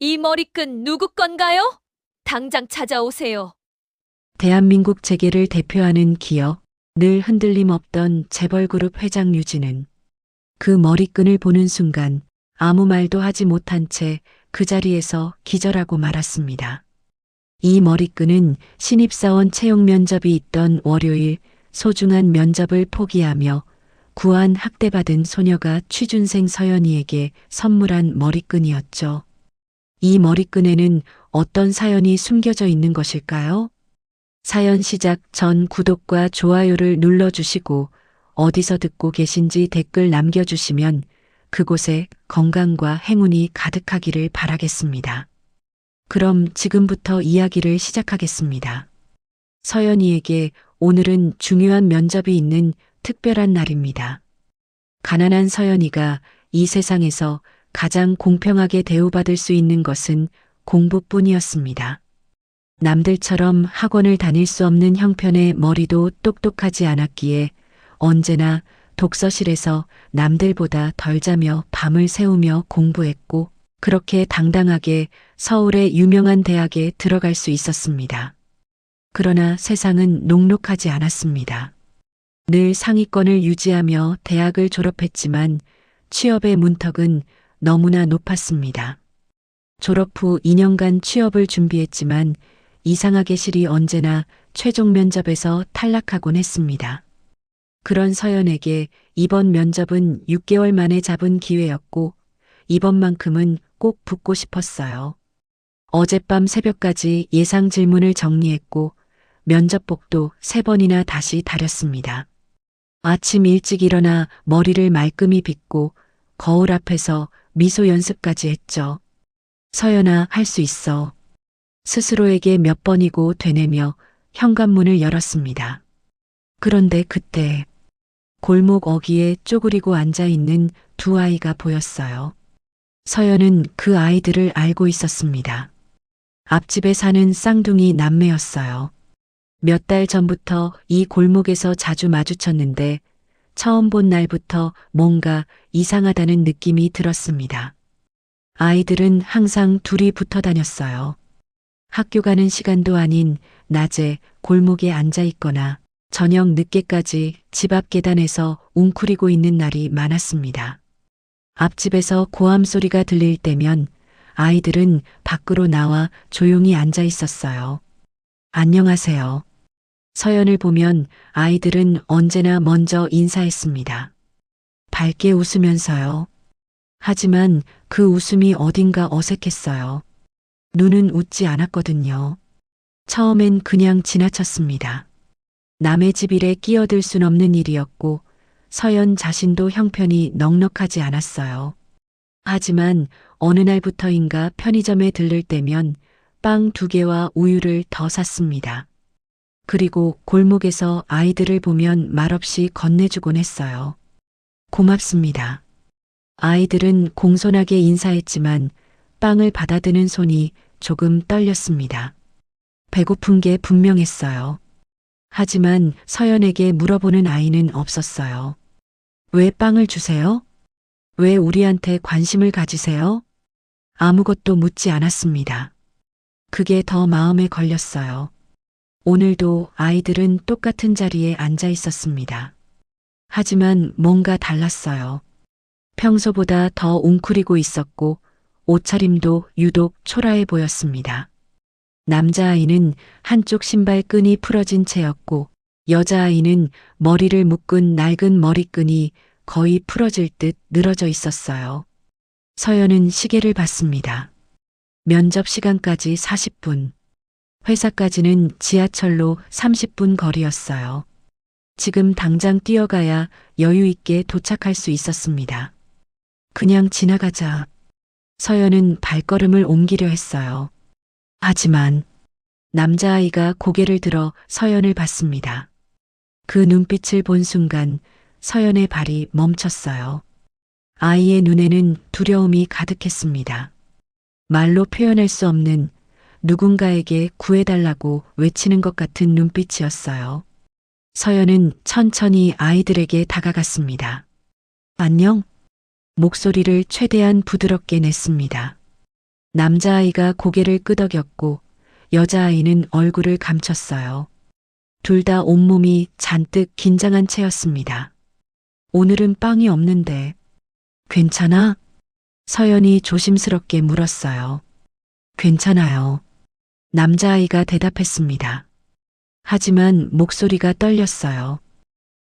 이 머리끈 누구 건가요? 당장 찾아오세요. 대한민국 재계를 대표하는 기업, 늘 흔들림 없던 재벌그룹 회장 유진은 그 머리끈을 보는 순간 아무 말도 하지 못한 채 그 자리에서 기절하고 말았습니다. 이 머리끈은 신입사원 채용 면접이 있던 월요일 소중한 면접을 포기하며 구한 학대받은 소녀가 취준생 서연이에게 선물한 머리끈이었죠. 이 머리끈에는 어떤 사연이 숨겨져 있는 것일까요? 사연 시작 전 구독과 좋아요를 눌러주시고 어디서 듣고 계신지 댓글 남겨주시면 그곳에 건강과 행운이 가득하기를 바라겠습니다. 그럼 지금부터 이야기를 시작하겠습니다. 서연이에게 오늘은 중요한 면접이 있는 특별한 날입니다. 가난한 서연이가 이 세상에서 가장 공평하게 대우받을 수 있는 것은 공부뿐이었습니다. 남들처럼 학원을 다닐 수 없는 형편의 머리도 똑똑하지 않았기에 언제나 독서실에서 남들보다 덜 자며 밤을 새우며 공부했고 그렇게 당당하게 서울의 유명한 대학에 들어갈 수 있었습니다. 그러나 세상은 녹록하지 않았습니다. 늘 상위권을 유지하며 대학을 졸업했지만 취업의 문턱은 너무나 높았습니다. 졸업 후 2년간 취업을 준비했지만 이상하게 실이 언제나 최종 면접에서 탈락하곤 했습니다. 그런 서연에게 이번 면접은 6개월 만에 잡은 기회였고 이번만큼은 꼭 붙고 싶었어요. 어젯밤 새벽까지 예상 질문을 정리했고 면접복도 3번이나 다시 다렸습니다. 아침 일찍 일어나 머리를 말끔히 빗고 거울 앞에서 미소 연습까지 했죠. 서연아, 할 수 있어. 스스로에게 몇 번이고 되뇌며 현관문을 열었습니다. 그런데 그때 골목 어귀에 쪼그리고 앉아있는 두 아이가 보였어요. 서연은 그 아이들을 알고 있었습니다. 앞집에 사는 쌍둥이 남매였어요. 몇 달 전부터 이 골목에서 자주 마주쳤는데 처음 본 날부터 뭔가 이상하다는 느낌이 들었습니다. 아이들은 항상 둘이 붙어 다녔어요. 학교 가는 시간도 아닌 낮에 골목에 앉아 있거나 저녁 늦게까지 집 앞 계단에서 웅크리고 있는 날이 많았습니다. 앞집에서 고함 소리가 들릴 때면 아이들은 밖으로 나와 조용히 앉아 있었어요. 안녕하세요. 서연을 보면 아이들은 언제나 먼저 인사했습니다. 밝게 웃으면서요. 하지만 그 웃음이 어딘가 어색했어요. 눈은 웃지 않았거든요. 처음엔 그냥 지나쳤습니다. 남의 집 일에 끼어들 순 없는 일이었고 서연 자신도 형편이 넉넉하지 않았어요. 하지만 어느 날부터인가 편의점에 들를 때면 빵 2개와 우유를 더 샀습니다. 그리고 골목에서 아이들을 보면 말없이 건네주곤 했어요. 고맙습니다. 아이들은 공손하게 인사했지만 빵을 받아드는 손이 조금 떨렸습니다. 배고픈 게 분명했어요. 하지만 서연에게 물어보는 아이는 없었어요. 왜 빵을 주세요? 왜 우리한테 관심을 가지세요? 아무것도 묻지 않았습니다. 그게 더 마음에 걸렸어요. 오늘도 아이들은 똑같은 자리에 앉아 있었습니다. 하지만 뭔가 달랐어요. 평소보다 더 웅크리고 있었고 옷차림도 유독 초라해 보였습니다. 남자아이는 한쪽 신발 끈이 풀어진 채였고 여자아이는 머리를 묶은 낡은 머리끈이 거의 풀어질 듯 늘어져 있었어요. 서연은 시계를 봤습니다. 면접 시간까지 40분. 회사까지는 지하철로 30분 거리였어요. 지금 당장 뛰어가야 여유 있게 도착할 수 있었습니다. 그냥 지나가자. 서연은 발걸음을 옮기려 했어요. 하지만 남자아이가 고개를 들어 서연을 봤습니다. 그 눈빛을 본 순간 서연의 발이 멈췄어요. 아이의 눈에는 두려움이 가득했습니다. 말로 표현할 수 없는 누군가에게 구해달라고 외치는 것 같은 눈빛이었어요. 서연은 천천히 아이들에게 다가갔습니다. 안녕? 목소리를 최대한 부드럽게 냈습니다. 남자아이가 고개를 끄덕였고 여자아이는 얼굴을 감췄어요. 둘 다 온몸이 잔뜩 긴장한 채였습니다. 오늘은 빵이 없는데 괜찮아? 서연이 조심스럽게 물었어요. 괜찮아요. 남자아이가 대답했습니다. 하지만 목소리가 떨렸어요.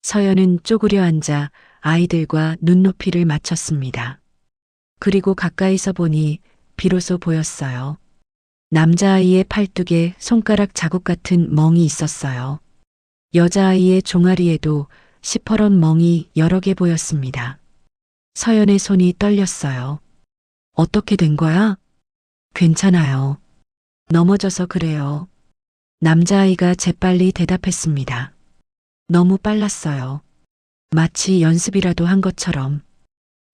서연은 쪼그려 앉아 아이들과 눈높이를 맞췄습니다. 그리고 가까이서 보니 비로소 보였어요. 남자아이의 팔뚝에 손가락 자국 같은 멍이 있었어요. 여자아이의 종아리에도 시퍼런 멍이 여러 개 보였습니다. 서연의 손이 떨렸어요. 어떻게 된 거야? 괜찮아요. 넘어져서 그래요. 남자아이가 재빨리 대답했습니다. 너무 빨랐어요. 마치 연습이라도 한 것처럼.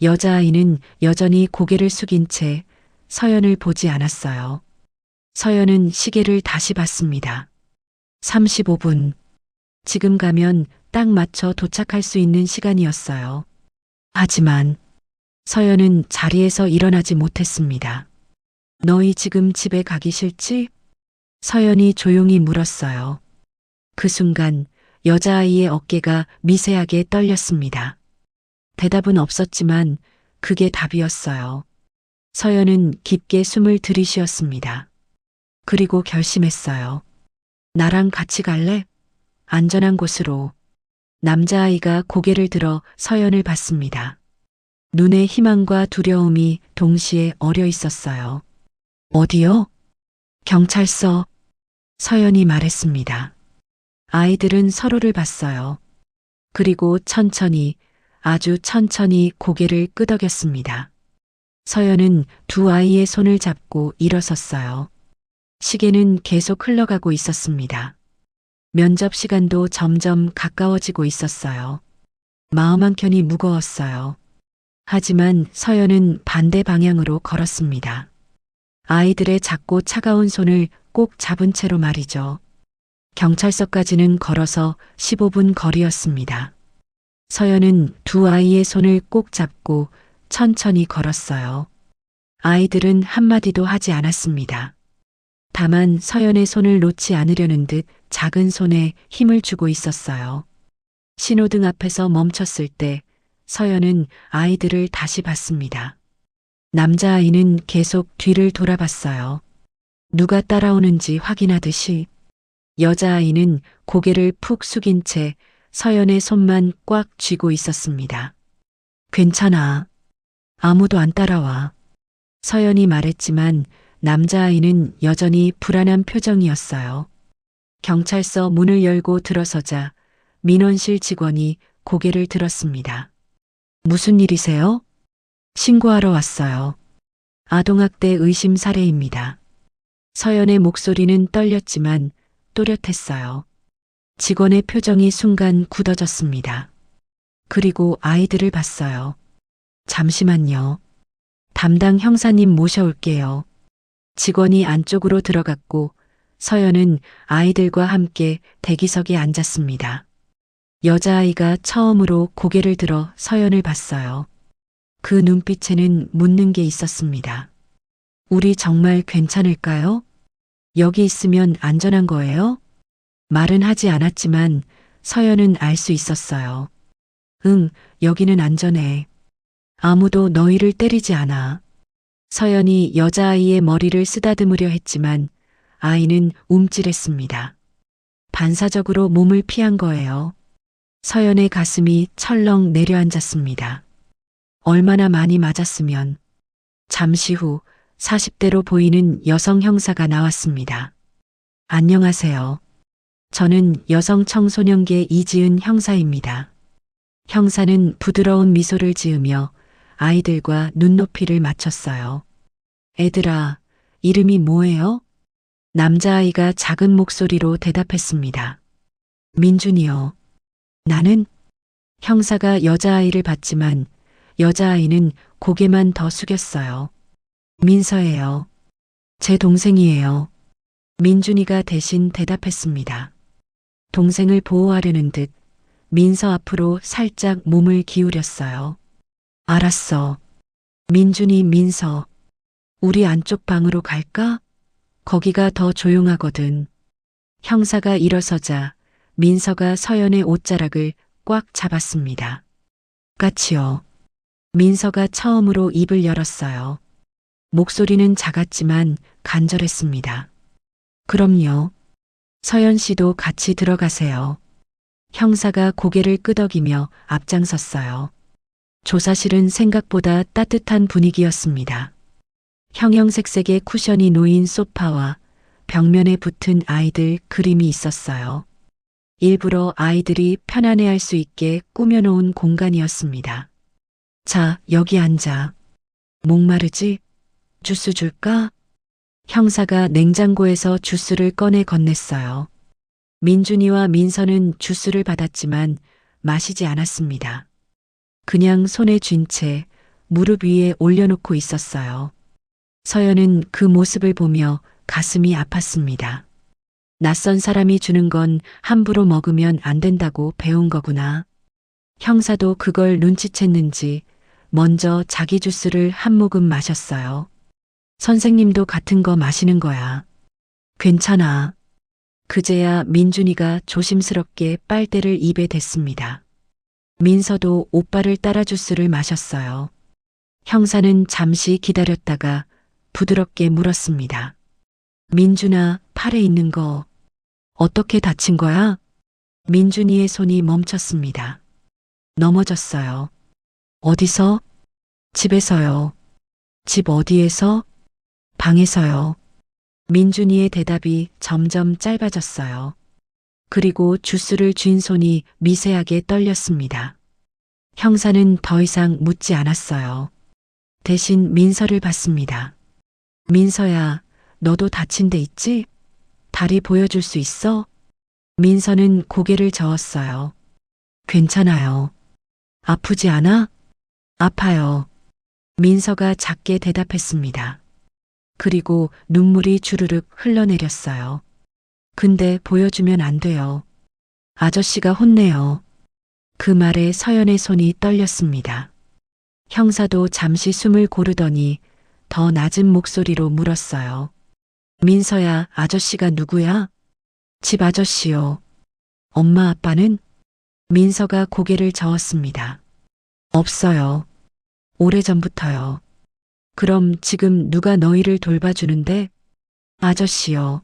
여자아이는 여전히 고개를 숙인 채 서연을 보지 않았어요. 서연은 시계를 다시 봤습니다. 35분. 지금 가면 딱 맞춰 도착할 수 있는 시간이었어요. 하지만 서연은 자리에서 일어나지 못했습니다. 너희 지금 집에 가기 싫지? 서연이 조용히 물었어요. 그 순간 여자아이의 어깨가 미세하게 떨렸습니다. 대답은 없었지만 그게 답이었어요. 서연은 깊게 숨을 들이쉬었습니다. 그리고 결심했어요. 나랑 같이 갈래? 안전한 곳으로. 남자아이가 고개를 들어 서연을 봤습니다. 눈에 희망과 두려움이 동시에 어려 있었어요. 어디요? 경찰서. 서연이 말했습니다. 아이들은 서로를 봤어요. 그리고 천천히, 아주 천천히 고개를 끄덕였습니다. 서연은 두 아이의 손을 잡고 일어섰어요. 시계는 계속 흘러가고 있었습니다. 면접 시간도 점점 가까워지고 있었어요. 마음 한켠이 무거웠어요. 하지만 서연은 반대 방향으로 걸었습니다. 아이들의 작고 차가운 손을 꼭 잡은 채로 말이죠. 경찰서까지는 걸어서 15분 거리였습니다. 서연은 두 아이의 손을 꼭 잡고 천천히 걸었어요. 아이들은 한마디도 하지 않았습니다. 다만 서연의 손을 놓지 않으려는 듯 작은 손에 힘을 주고 있었어요. 신호등 앞에서 멈췄을 때 서연은 아이들을 다시 봤습니다. 남자아이는 계속 뒤를 돌아봤어요. 누가 따라오는지 확인하듯이. 여자아이는 고개를 푹 숙인 채 서연의 손만 꽉 쥐고 있었습니다. 괜찮아. 아무도 안 따라와. 서연이 말했지만 남자아이는 여전히 불안한 표정이었어요. 경찰서 문을 열고 들어서자 민원실 직원이 고개를 들었습니다. 무슨 일이세요? 신고하러 왔어요. 아동학대 의심 사례입니다. 서연의 목소리는 떨렸지만 또렷했어요. 직원의 표정이 순간 굳어졌습니다. 그리고 아이들을 봤어요. 잠시만요. 담당 형사님 모셔올게요. 직원이 안쪽으로 들어갔고 서연은 아이들과 함께 대기석에 앉았습니다. 여자아이가 처음으로 고개를 들어 서연을 봤어요. 그 눈빛에는 묻는 게 있었습니다. 우리 정말 괜찮을까요? 여기 있으면 안전한 거예요? 말은 하지 않았지만 서연은 알 수 있었어요. 응, 여기는 안전해. 아무도 너희를 때리지 않아. 서연이 여자아이의 머리를 쓰다듬으려 했지만 아이는 움찔했습니다. 반사적으로 몸을 피한 거예요. 서연의 가슴이 철렁 내려앉았습니다. 얼마나 많이 맞았으면. 잠시 후 40대로 보이는 여성 형사가 나왔습니다. 안녕하세요. 저는 여성 청소년계 이지은 형사입니다. 형사는 부드러운 미소를 지으며 아이들과 눈높이를 맞췄어요. 애들아, 이름이 뭐예요? 남자아이가 작은 목소리로 대답했습니다. 민준이요. 나는? 형사가 여자아이를 봤지만 여자아이는 고개만 더 숙였어요. 민서예요. 제 동생이에요. 민준이가 대신 대답했습니다. 동생을 보호하려는 듯 민서 앞으로 살짝 몸을 기울였어요. 알았어. 민준이 민서. 우리 안쪽 방으로 갈까? 거기가 더 조용하거든. 형사가 일어서자 민서가 서연의 옷자락을 꽉 잡았습니다. 까치요. 민서가 처음으로 입을 열었어요. 목소리는 작았지만 간절했습니다. 그럼요. 서연 씨도 같이 들어가세요. 형사가 고개를 끄덕이며 앞장섰어요. 조사실은 생각보다 따뜻한 분위기였습니다. 형형색색의 쿠션이 놓인 소파와 벽면에 붙은 아이들 그림이 있었어요. 일부러 아이들이 편안해할 수 있게 꾸며놓은 공간이었습니다. 자, 여기 앉아. 목마르지? 주스 줄까? 형사가 냉장고에서 주스를 꺼내 건넸어요. 민준이와 민서는 주스를 받았지만 마시지 않았습니다. 그냥 손에 쥔 채 무릎 위에 올려놓고 있었어요. 서연은 그 모습을 보며 가슴이 아팠습니다. 낯선 사람이 주는 건 함부로 먹으면 안 된다고 배운 거구나. 형사도 그걸 눈치챘는지 먼저 자기 주스를 한 모금 마셨어요. 선생님도 같은 거 마시는 거야. 괜찮아. 그제야 민준이가 조심스럽게 빨대를 입에 댔습니다. 민서도 오빠를 따라 주스를 마셨어요. 형사는 잠시 기다렸다가 부드럽게 물었습니다. 민준아, 팔에 있는 거 어떻게 다친 거야? 민준이의 손이 멈췄습니다. 넘어졌어요. 어디서? 집에서요. 집 어디에서? 방에서요. 민준이의 대답이 점점 짧아졌어요. 그리고 주스를 쥔 손이 미세하게 떨렸습니다. 형사는 더 이상 묻지 않았어요. 대신 민서를 봤습니다. 민서야, 너도 다친 데 있지? 다리 보여줄 수 있어? 민서는 고개를 저었어요. 괜찮아요. 아프지 않아? 아파요. 민서가 작게 대답했습니다. 그리고 눈물이 주르륵 흘러내렸어요. 근데 보여주면 안 돼요. 아저씨가 혼내요. 그 말에 서연의 손이 떨렸습니다. 형사도 잠시 숨을 고르더니 더 낮은 목소리로 물었어요. 민서야, 아저씨가 누구야? 집 아저씨요. 엄마 아빠는? 민서가 고개를 저었습니다. 없어요. 오래전부터요. 그럼 지금 누가 너희를 돌봐주는데? 아저씨요.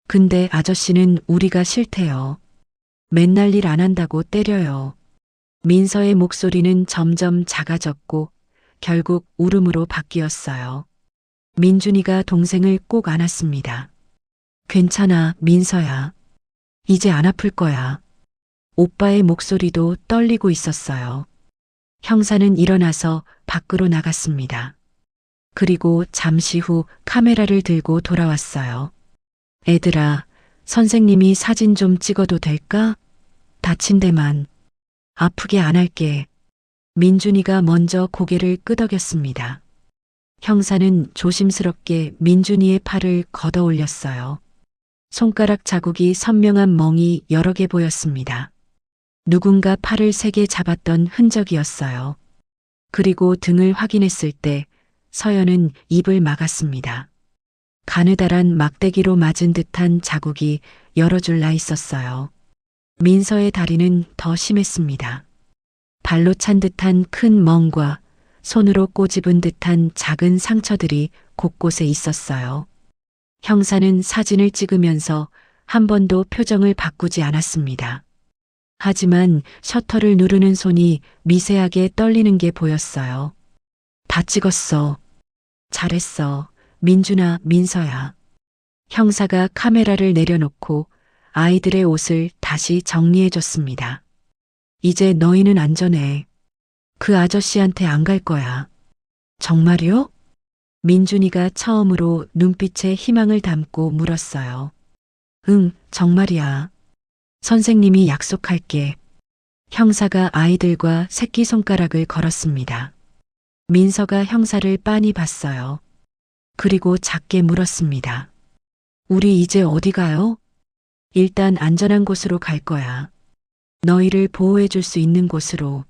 근데 아저씨는 우리가 싫대요. 맨날 일 안 한다고 때려요. 민서의 목소리는 점점 작아졌고 결국 울음으로 바뀌었어요. 민준이가 동생을 꼭 안았습니다. 괜찮아, 민서야. 이제 안 아플 거야. 오빠의 목소리도 떨리고 있었어요. 형사는 일어나서 밖으로 나갔습니다. 그리고 잠시 후 카메라를 들고 돌아왔어요. 애들아, 선생님이 사진 좀 찍어도 될까? 다친 데만. 아프게 안 할게. 민준이가 먼저 고개를 끄덕였습니다. 형사는 조심스럽게 민준이의 팔을 걷어 올렸어요. 손가락 자국이 선명한 멍이 여러 개 보였습니다. 누군가 팔을 세게 잡았던 흔적이었어요. 그리고 등을 확인했을 때 서연은 입을 막았습니다. 가느다란 막대기로 맞은 듯한 자국이 여러 줄 나 있었어요. 민서의 다리는 더 심했습니다. 발로 찬 듯한 큰 멍과 손으로 꼬집은 듯한 작은 상처들이 곳곳에 있었어요. 형사는 사진을 찍으면서 한 번도 표정을 바꾸지 않았습니다. 하지만 셔터를 누르는 손이 미세하게 떨리는 게 보였어요. 다 찍었어. 잘했어. 민준아, 민서야. 형사가 카메라를 내려놓고 아이들의 옷을 다시 정리해줬습니다. 이제 너희는 안전해. 그 아저씨한테 안 갈 거야. 정말요? 민준이가 처음으로 눈빛에 희망을 담고 물었어요. 응, 정말이야. 선생님이 약속할게. 형사가 아이들과 새끼손가락을 걸었습니다. 민서가 형사를 빤히 봤어요. 그리고 작게 물었습니다. 우리 이제 어디 가요? 일단 안전한 곳으로 갈 거야. 너희를 보호해 줄 수 있는 곳으로.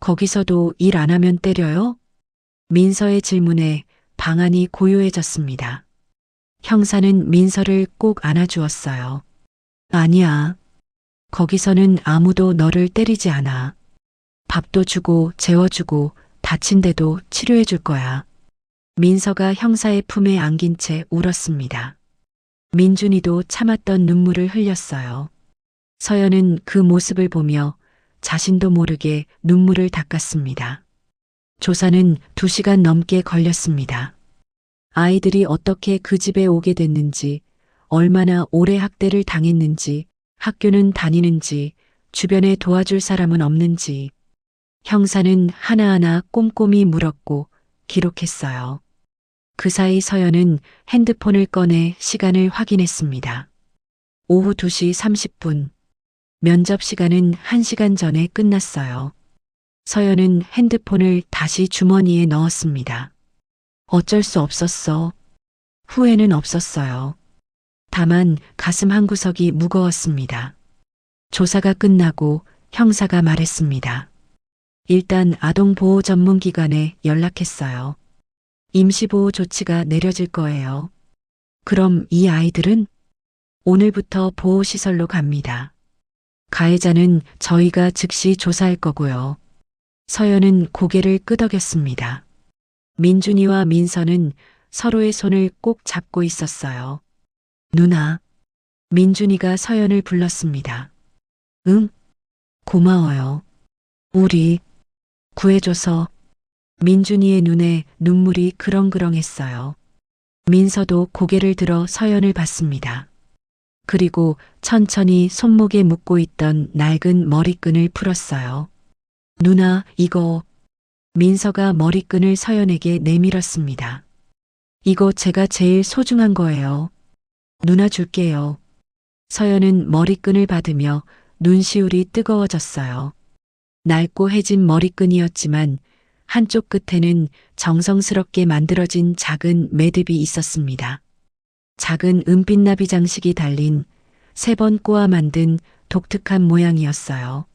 거기서도 일 안 하면 때려요? 민서의 질문에 방안이 고요해졌습니다. 형사는 민서를 꼭 안아주었어요. 아니야. 거기서는 아무도 너를 때리지 않아. 밥도 주고 재워주고 다친 데도 치료해 줄 거야. 민서가 형사의 품에 안긴 채 울었습니다. 민준이도 참았던 눈물을 흘렸어요. 서연은 그 모습을 보며 자신도 모르게 눈물을 닦았습니다. 조사는 2시간 넘게 걸렸습니다. 아이들이 어떻게 그 집에 오게 됐는지, 얼마나 오래 학대를 당했는지, 학교는 다니는지, 주변에 도와줄 사람은 없는지, 형사는 하나하나 꼼꼼히 물었고 기록했어요. 그 사이 서연은 핸드폰을 꺼내 시간을 확인했습니다. 오후 2시 30분. 면접 시간은 1시간 전에 끝났어요. 서연은 핸드폰을 다시 주머니에 넣었습니다. 어쩔 수 없었어. 후회는 없었어요. 다만 가슴 한구석이 무거웠습니다. 조사가 끝나고 형사가 말했습니다. 일단 아동보호 전문기관에 연락했어요. 임시보호 조치가 내려질 거예요. 그럼 이 아이들은 오늘부터 보호시설로 갑니다. 가해자는 저희가 즉시 조사할 거고요. 서연은 고개를 끄덕였습니다. 민준이와 민서는 서로의 손을 꼭 잡고 있었어요. 누나. 민준이가 서연을 불렀습니다. 응? 고마워요. 우리 구해줘서. 민준이의 눈에 눈물이 그렁그렁했어요. 민서도 고개를 들어 서연을 봤습니다. 그리고 천천히 손목에 묶고 있던 낡은 머리끈을 풀었어요. 누나, 이거. 민서가 머리끈을 서연에게 내밀었습니다. 이거 제가 제일 소중한 거예요. 누나 줄게요. 서연은 머리끈을 받으며 눈시울이 뜨거워졌어요. 낡고 해진 머리끈이었지만 한쪽 끝에는 정성스럽게 만들어진 작은 매듭이 있었습니다. 작은 은빛나비 장식이 달린 3번 꼬아 만든 독특한 모양이었어요.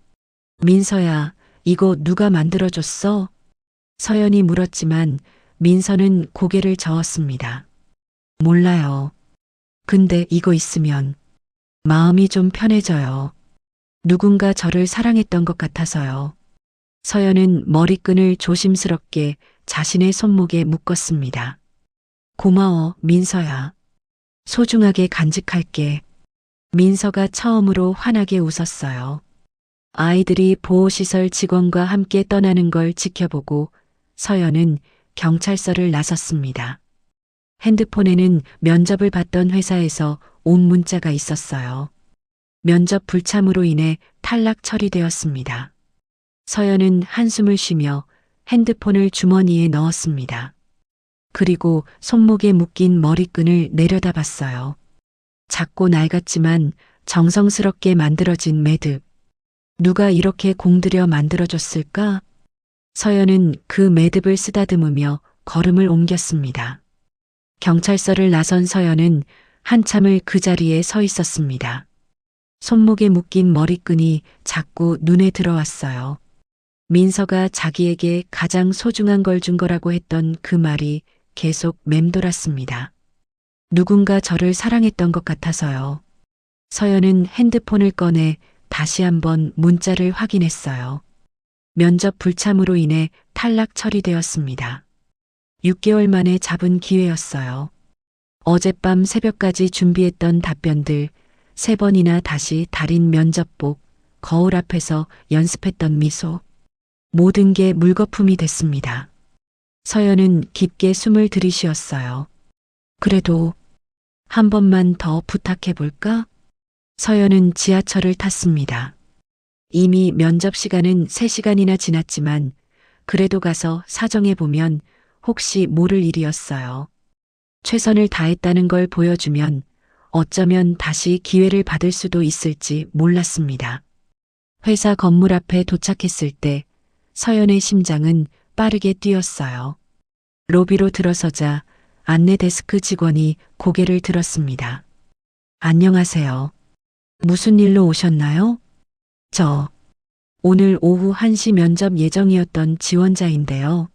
민서야, 이거 누가 만들어줬어? 서연이 물었지만 민서는 고개를 저었습니다. 몰라요. 근데 이거 있으면 마음이 좀 편해져요. 누군가 저를 사랑했던 것 같아서요. 서연은 머리끈을 조심스럽게 자신의 손목에 묶었습니다. 고마워, 민서야. 소중하게 간직할게. 민서가 처음으로 환하게 웃었어요. 아이들이 보호시설 직원과 함께 떠나는 걸 지켜보고 서연은 경찰서를 나섰습니다. 핸드폰에는 면접을 봤던 회사에서 온 문자가 있었어요. 면접 불참으로 인해 탈락 처리되었습니다. 서연은 한숨을 쉬며 핸드폰을 주머니에 넣었습니다. 그리고 손목에 묶인 머리끈을 내려다봤어요. 작고 낡았지만 정성스럽게 만들어진 매듭. 누가 이렇게 공들여 만들어줬을까? 서연은 그 매듭을 쓰다듬으며 걸음을 옮겼습니다. 경찰서를 나선 서연은 한참을 그 자리에 서 있었습니다. 손목에 묶인 머리끈이 자꾸 눈에 들어왔어요. 민서가 자기에게 가장 소중한 걸 준 거라고 했던 그 말이 계속 맴돌았습니다. 누군가 저를 사랑했던 것 같아서요. 서연은 핸드폰을 꺼내 다시 한번 문자를 확인했어요. 면접 불참으로 인해 탈락 처리되었습니다. 6개월 만에 잡은 기회였어요. 어젯밤 새벽까지 준비했던 답변들, 3번이나 다시 달인 면접복, 거울 앞에서 연습했던 미소. 모든 게 물거품이 됐습니다. 서연은 깊게 숨을 들이쉬었어요. 그래도 한 번만 더 부탁해 볼까? 서연은 지하철을 탔습니다. 이미 면접 시간은 3시간이나 지났지만 그래도 가서 사정해 보면 혹시 모를 일이었어요. 최선을 다했다는 걸 보여주면 어쩌면 다시 기회를 받을 수도 있을지 몰랐습니다. 회사 건물 앞에 도착했을 때 서연의 심장은 빠르게 뛰었어요. 로비로 들어서자 안내 데스크 직원이 고개를 들었습니다. 안녕하세요. 무슨 일로 오셨나요? 저 오늘 오후 1시 면접 예정이었던 지원자인데요.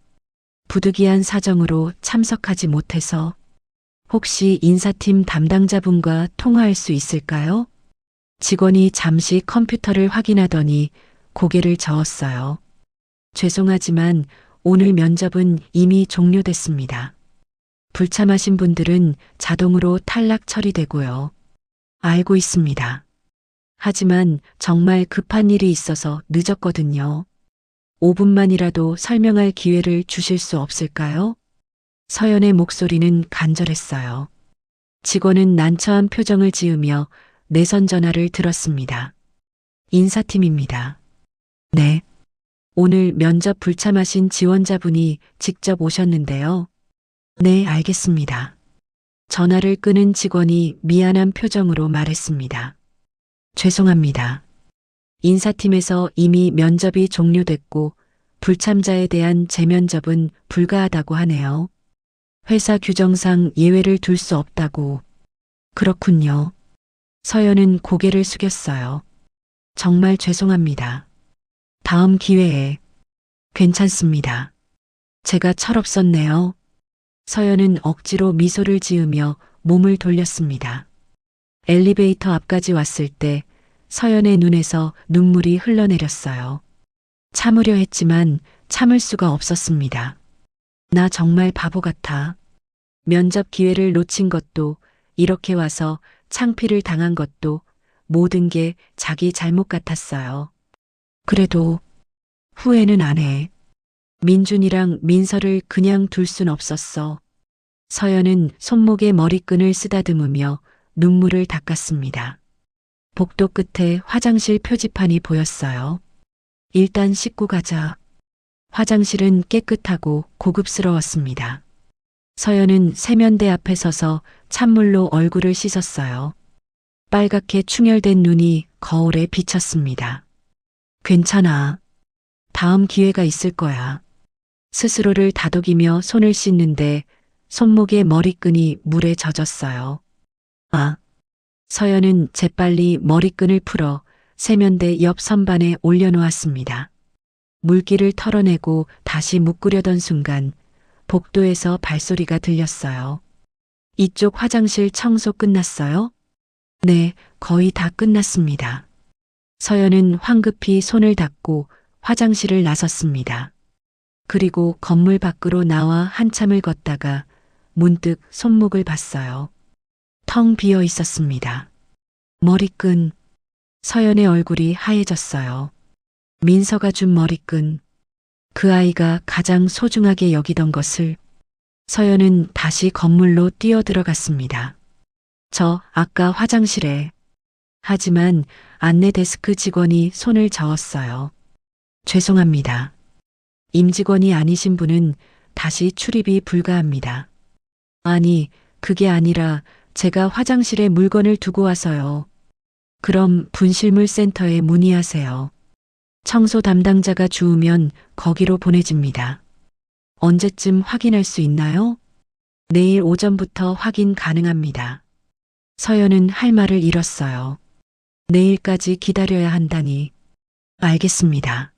부득이한 사정으로 참석하지 못해서 혹시 인사팀 담당자분과 통화할 수 있을까요? 직원이 잠시 컴퓨터를 확인하더니 고개를 저었어요. 죄송하지만 오늘 면접은 이미 종료됐습니다. 불참하신 분들은 자동으로 탈락 처리되고요. 알고 있습니다. 하지만 정말 급한 일이 있어서 늦었거든요. 5분만이라도 설명할 기회를 주실 수 없을까요? 서연의 목소리는 간절했어요. 직원은 난처한 표정을 지으며 내선 전화를 들었습니다. 인사팀입니다. 네. 오늘 면접 불참하신 지원자분이 직접 오셨는데요. 네, 알겠습니다. 전화를 끄는 직원이 미안한 표정으로 말했습니다. 죄송합니다. 인사팀에서 이미 면접이 종료됐고 불참자에 대한 재면접은 불가하다고 하네요. 회사 규정상 예외를 둘 수 없다고. 그렇군요. 서연은 고개를 숙였어요. 정말 죄송합니다. 다음 기회에. 괜찮습니다. 제가 철없었네요. 서연은 억지로 미소를 지으며 몸을 돌렸습니다. 엘리베이터 앞까지 왔을 때 서연의 눈에서 눈물이 흘러내렸어요. 참으려 했지만 참을 수가 없었습니다. 나 정말 바보 같아. 면접 기회를 놓친 것도, 이렇게 와서 창피를 당한 것도 모든 게 자기 잘못 같았어요. 그래도 후회는 안 해. 민준이랑 민서를 그냥 둘 순 없었어. 서연은 손목에 머리끈을 쓰다듬으며 눈물을 닦았습니다. 복도 끝에 화장실 표지판이 보였어요. 일단 씻고 가자. 화장실은 깨끗하고 고급스러웠습니다. 서연은 세면대 앞에 서서 찬물로 얼굴을 씻었어요. 빨갛게 충혈된 눈이 거울에 비쳤습니다. 괜찮아. 다음 기회가 있을 거야. 스스로를 다독이며 손을 씻는데 손목에 머리끈이 물에 젖었어요. 아. 서연은 재빨리 머리끈을 풀어 세면대 옆 선반에 올려놓았습니다. 물기를 털어내고 다시 묶으려던 순간 복도에서 발소리가 들렸어요. 이쪽 화장실 청소 끝났어요? 네, 거의 다 끝났습니다. 서연은 황급히 손을 닦고 화장실을 나섰습니다. 그리고 건물 밖으로 나와 한참을 걷다가 문득 손목을 봤어요. 텅 비어 있었습니다. 머리끈. 서연의 얼굴이 하얘졌어요. 민서가 준 머리끈. 그 아이가 가장 소중하게 여기던 것을. 서연은 다시 건물로 뛰어들어갔습니다. 저 아까 화장실에. 하지만 안내 데스크 직원이 손을 저었어요. 죄송합니다. 임직원이 아니신 분은 다시 출입이 불가합니다. 아니, 그게 아니라 제가 화장실에 물건을 두고 와서요. 그럼 분실물 센터에 문의하세요. 청소 담당자가 주우면 거기로 보내집니다. 언제쯤 확인할 수 있나요? 내일 오전부터 확인 가능합니다. 서연은 할 말을 잃었어요. 내일까지 기다려야 한다니. 알겠습니다.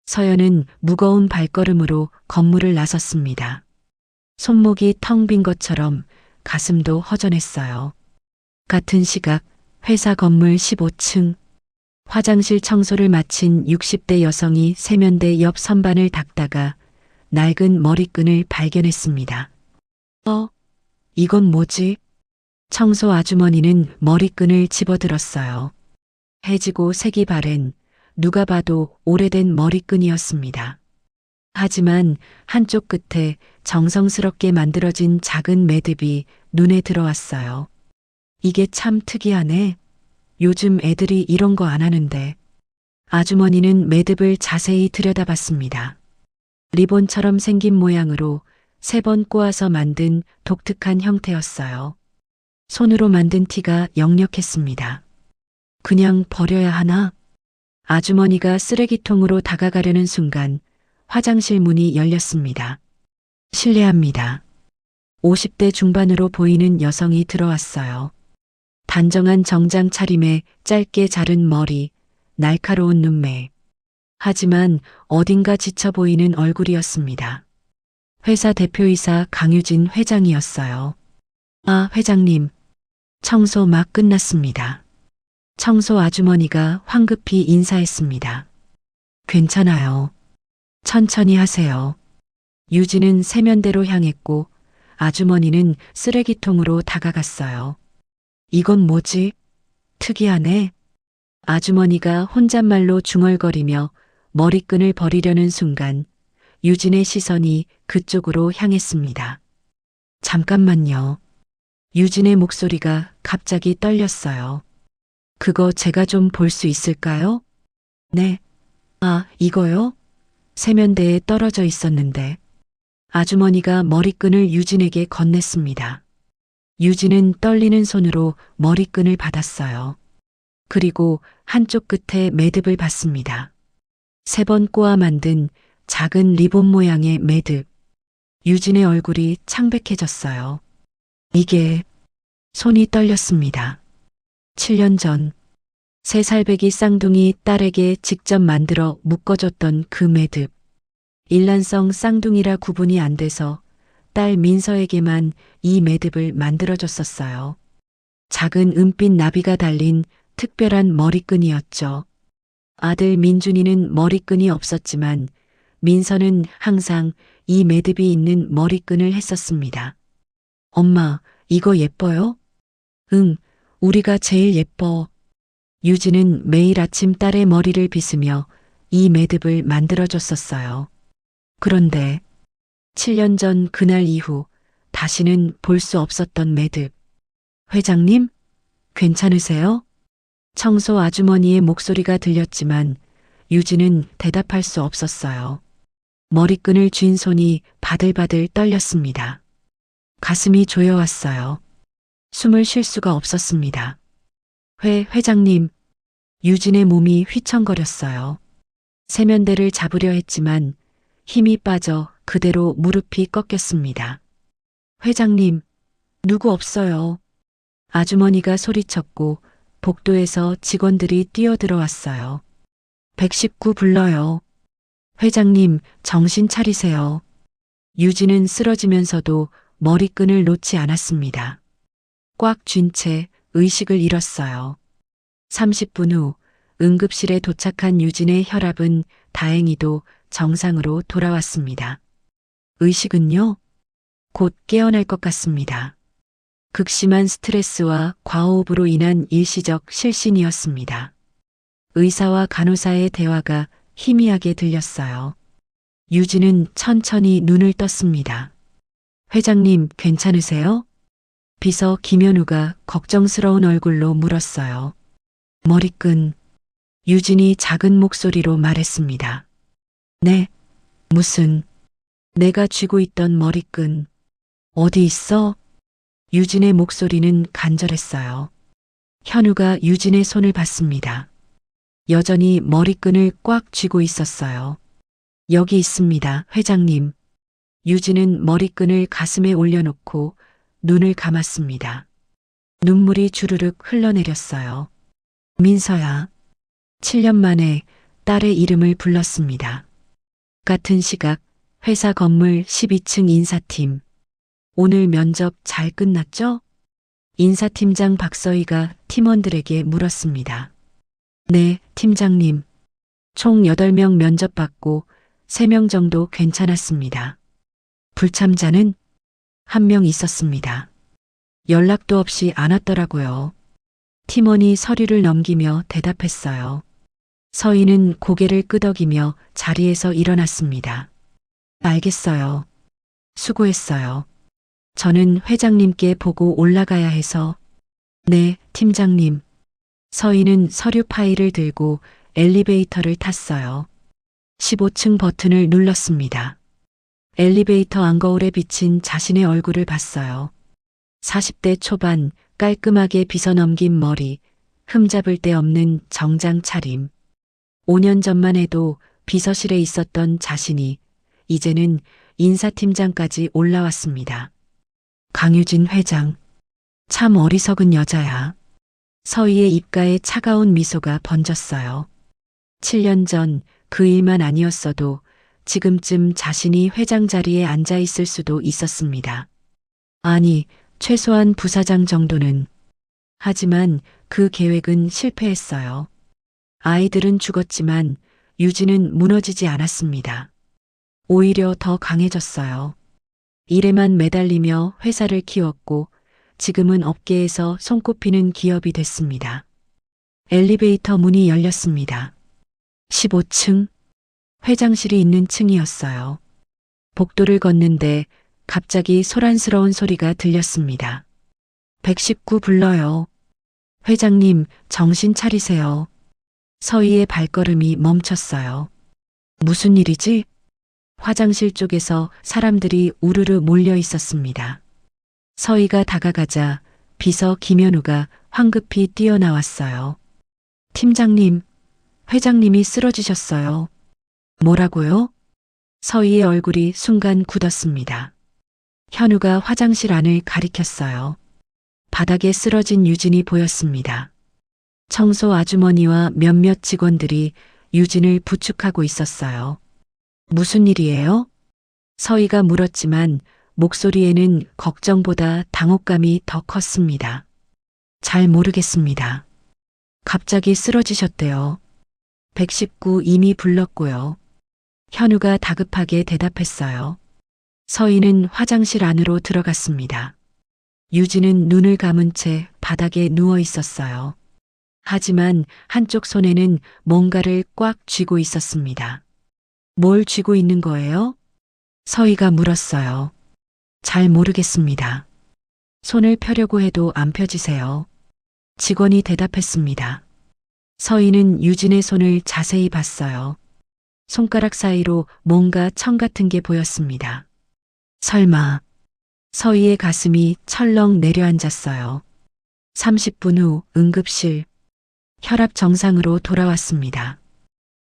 서연은 무거운 발걸음으로 건물을 나섰습니다. 손목이 텅 빈 것처럼 가슴도 허전했어요. 같은 시각 회사 건물 15층. 화장실 청소를 마친 60대 여성이 세면대 옆 선반을 닦다가 낡은 머리끈을 발견했습니다. 이건 뭐지? 청소 아주머니는 머리끈을 집어들었어요. 해지고 색이 바랜 누가 봐도 오래된 머리끈이었습니다. 하지만 한쪽 끝에 정성스럽게 만들어진 작은 매듭이 눈에 들어왔어요. 이게 참 특이하네. 요즘 애들이 이런 거 안 하는데. 아주머니는 매듭을 자세히 들여다봤습니다. 리본처럼 생긴 모양으로 3번 꼬아서 만든 독특한 형태였어요. 손으로 만든 티가 역력했습니다. 그냥 버려야 하나? 아주머니가 쓰레기통으로 다가가려는 순간 화장실 문이 열렸습니다. 실례합니다. 50대 중반으로 보이는 여성이 들어왔어요. 단정한 정장 차림에 짧게 자른 머리, 날카로운 눈매. 하지만 어딘가 지쳐 보이는 얼굴이었습니다. 회사 대표이사 강유진 회장이었어요. 아, 회장님. 청소 막 끝났습니다. 청소 아주머니가 황급히 인사했습니다. 괜찮아요. 천천히 하세요. 유진은 세면대로 향했고 아주머니는 쓰레기통으로 다가갔어요. 이건 뭐지? 특이하네. 아주머니가 혼잣말로 중얼거리며 머리끈을 버리려는 순간 유진의 시선이 그쪽으로 향했습니다. 잠깐만요. 유진의 목소리가 갑자기 떨렸어요. 그거 제가 좀 볼 수 있을까요? 네. 아, 이거요? 세면대에 떨어져 있었는데. 아주머니가 머리끈을 유진에게 건넸습니다. 유진은 떨리는 손으로 머리끈을 받았어요. 그리고 한쪽 끝에 매듭을 받습니다. 3번 꼬아 만든 작은 리본 모양의 매듭. 유진의 얼굴이 창백해졌어요. 이게 손이 떨렸습니다. 7년 전 3살배기 쌍둥이 딸에게 직접 만들어 묶어줬던 그 매듭. 일란성 쌍둥이라 구분이 안 돼서 딸 민서에게만 이 매듭을 만들어줬었어요. 작은 은빛 나비가 달린 특별한 머리끈이었죠. 아들 민준이는 머리끈이 없었지만 민서는 항상 이 매듭이 있는 머리끈을 했었습니다. 엄마, 이거 예뻐요? 응, 우리가 제일 예뻐. 유진은 매일 아침 딸의 머리를 빗으며 이 매듭을 만들어줬었어요. 그런데 7년 전 그날 이후 다시는 볼 수 없었던 매듭. 회장님? 괜찮으세요? 청소 아주머니의 목소리가 들렸지만 유진은 대답할 수 없었어요. 머리끈을 쥔 손이 바들바들 떨렸습니다. 가슴이 조여왔어요. 숨을 쉴 수가 없었습니다. 회장님. 유진의 몸이 휘청거렸어요. 세면대를 잡으려 했지만 힘이 빠져 그대로 무릎이 꺾였습니다. 회장님, 누구 없어요. 아주머니가 소리쳤고 복도에서 직원들이 뛰어들어왔어요. 119 불러요. 회장님, 정신 차리세요. 유진은 쓰러지면서도 머리끈을 놓지 않았습니다. 꽉 쥔 채 의식을 잃었어요. 30분 후 응급실에 도착한 유진의 혈압은 다행히도 정상으로 돌아왔습니다. 의식은요? 곧 깨어날 것 같습니다. 극심한 스트레스와 과호흡으로 인한 일시적 실신이었습니다. 의사와 간호사의 대화가 희미하게 들렸어요. 유진은 천천히 눈을 떴습니다. 회장님, 괜찮으세요? 비서 김현우가 걱정스러운 얼굴로 물었어요. 머리끈. 유진이 작은 목소리로 말했습니다. 네, 무슨, 내가 쥐고 있던 머리끈. 어디 있어? 유진의 목소리는 간절했어요. 현우가 유진의 손을 받습니다. 여전히 머리끈을 꽉 쥐고 있었어요. 여기 있습니다, 회장님. 유진은 머리끈을 가슴에 올려놓고 눈을 감았습니다. 눈물이 주르륵 흘러내렸어요. 민서야. 7년 만에 딸의 이름을 불렀습니다. 같은 시각 회사 건물 12층 인사팀. 오늘 면접 잘 끝났죠? 인사팀장 박서희가 팀원들에게 물었습니다. 네, 팀장님. 총 8명 면접 받고 3명 정도 괜찮았습니다. 불참자는 1명 있었습니다. 연락도 없이 안 왔더라고요. 팀원이 서류를 넘기며 대답했어요. 서희는 고개를 끄덕이며 자리에서 일어났습니다. 알겠어요. 수고했어요. 저는 회장님께 보고 올라가야 해서. 네, 팀장님. 서희는 서류 파일을 들고 엘리베이터를 탔어요. 15층 버튼을 눌렀습니다. 엘리베이터 안거울에 비친 자신의 얼굴을 봤어요. 40대 초반 깔끔하게 빗어넘긴 머리, 흠잡을 데 없는 정장 차림. 5년 전만 해도 비서실에 있었던 자신이 이제는 인사팀장까지 올라왔습니다. 강유진 회장. 참 어리석은 여자야. 서희의 입가에 차가운 미소가 번졌어요. 7년 전 그 일만 아니었어도 지금쯤 자신이 회장 자리에 앉아 있을 수도 있었습니다. 아니, 최소한 부사장 정도는. 하지만 그 계획은 실패했어요. 아이들은 죽었지만 유진은 무너지지 않았습니다. 오히려 더 강해졌어요. 일에만 매달리며 회사를 키웠고 지금은 업계에서 손꼽히는 기업이 됐습니다. 엘리베이터 문이 열렸습니다. 15층, 회장실이 있는 층이었어요. 복도를 걷는데 갑자기 소란스러운 소리가 들렸습니다. 119 불러요. 회장님, 정신 차리세요. 서희의 발걸음이 멈췄어요. 무슨 일이지? 화장실 쪽에서 사람들이 우르르 몰려 있었습니다. 서희가 다가가자 비서 김현우가 황급히 뛰어나왔어요. 팀장님, 회장님이 쓰러지셨어요. 뭐라고요? 서희의 얼굴이 순간 굳었습니다. 현우가 화장실 안을 가리켰어요. 바닥에 쓰러진 유진이 보였습니다. 청소 아주머니와 몇몇 직원들이 유진을 부축하고 있었어요. 무슨 일이에요? 서희가 물었지만 목소리에는 걱정보다 당혹감이 더 컸습니다. 잘 모르겠습니다. 갑자기 쓰러지셨대요. 119 이미 불렀고요. 현우가 다급하게 대답했어요. 서희는 화장실 안으로 들어갔습니다. 유진은 눈을 감은 채 바닥에 누워 있었어요. 하지만 한쪽 손에는 뭔가를 꽉 쥐고 있었습니다. 뭘 쥐고 있는 거예요? 서희가 물었어요. 잘 모르겠습니다. 손을 펴려고 해도 안 펴지세요. 직원이 대답했습니다. 서희는 유진의 손을 자세히 봤어요. 손가락 사이로 뭔가 청 같은 게 보였습니다. 설마. 서희의 가슴이 철렁 내려앉았어요. 30분 후 응급실. 혈압 정상으로 돌아왔습니다.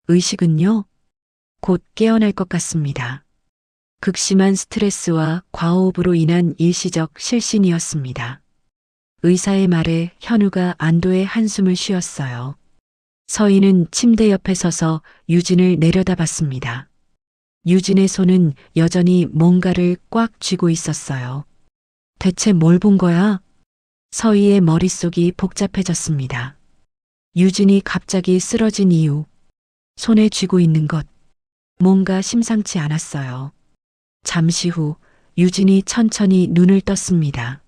의식은요? 곧 깨어날 것 같습니다. 극심한 스트레스와 과호흡으로 인한 일시적 실신이었습니다. 의사의 말에 현우가 안도의 한숨을 쉬었어요. 서희는 침대 옆에 서서 유진을 내려다봤습니다. 유진의 손은 여전히 뭔가를 꽉 쥐고 있었어요. 대체 뭘 본 거야? 서희의 머릿속이 복잡해졌습니다. 유진이 갑자기 쓰러진 이유, 손에 쥐고 있는 것, 뭔가 심상치 않았어요. 잠시 후 유진이 천천히 눈을 떴습니다.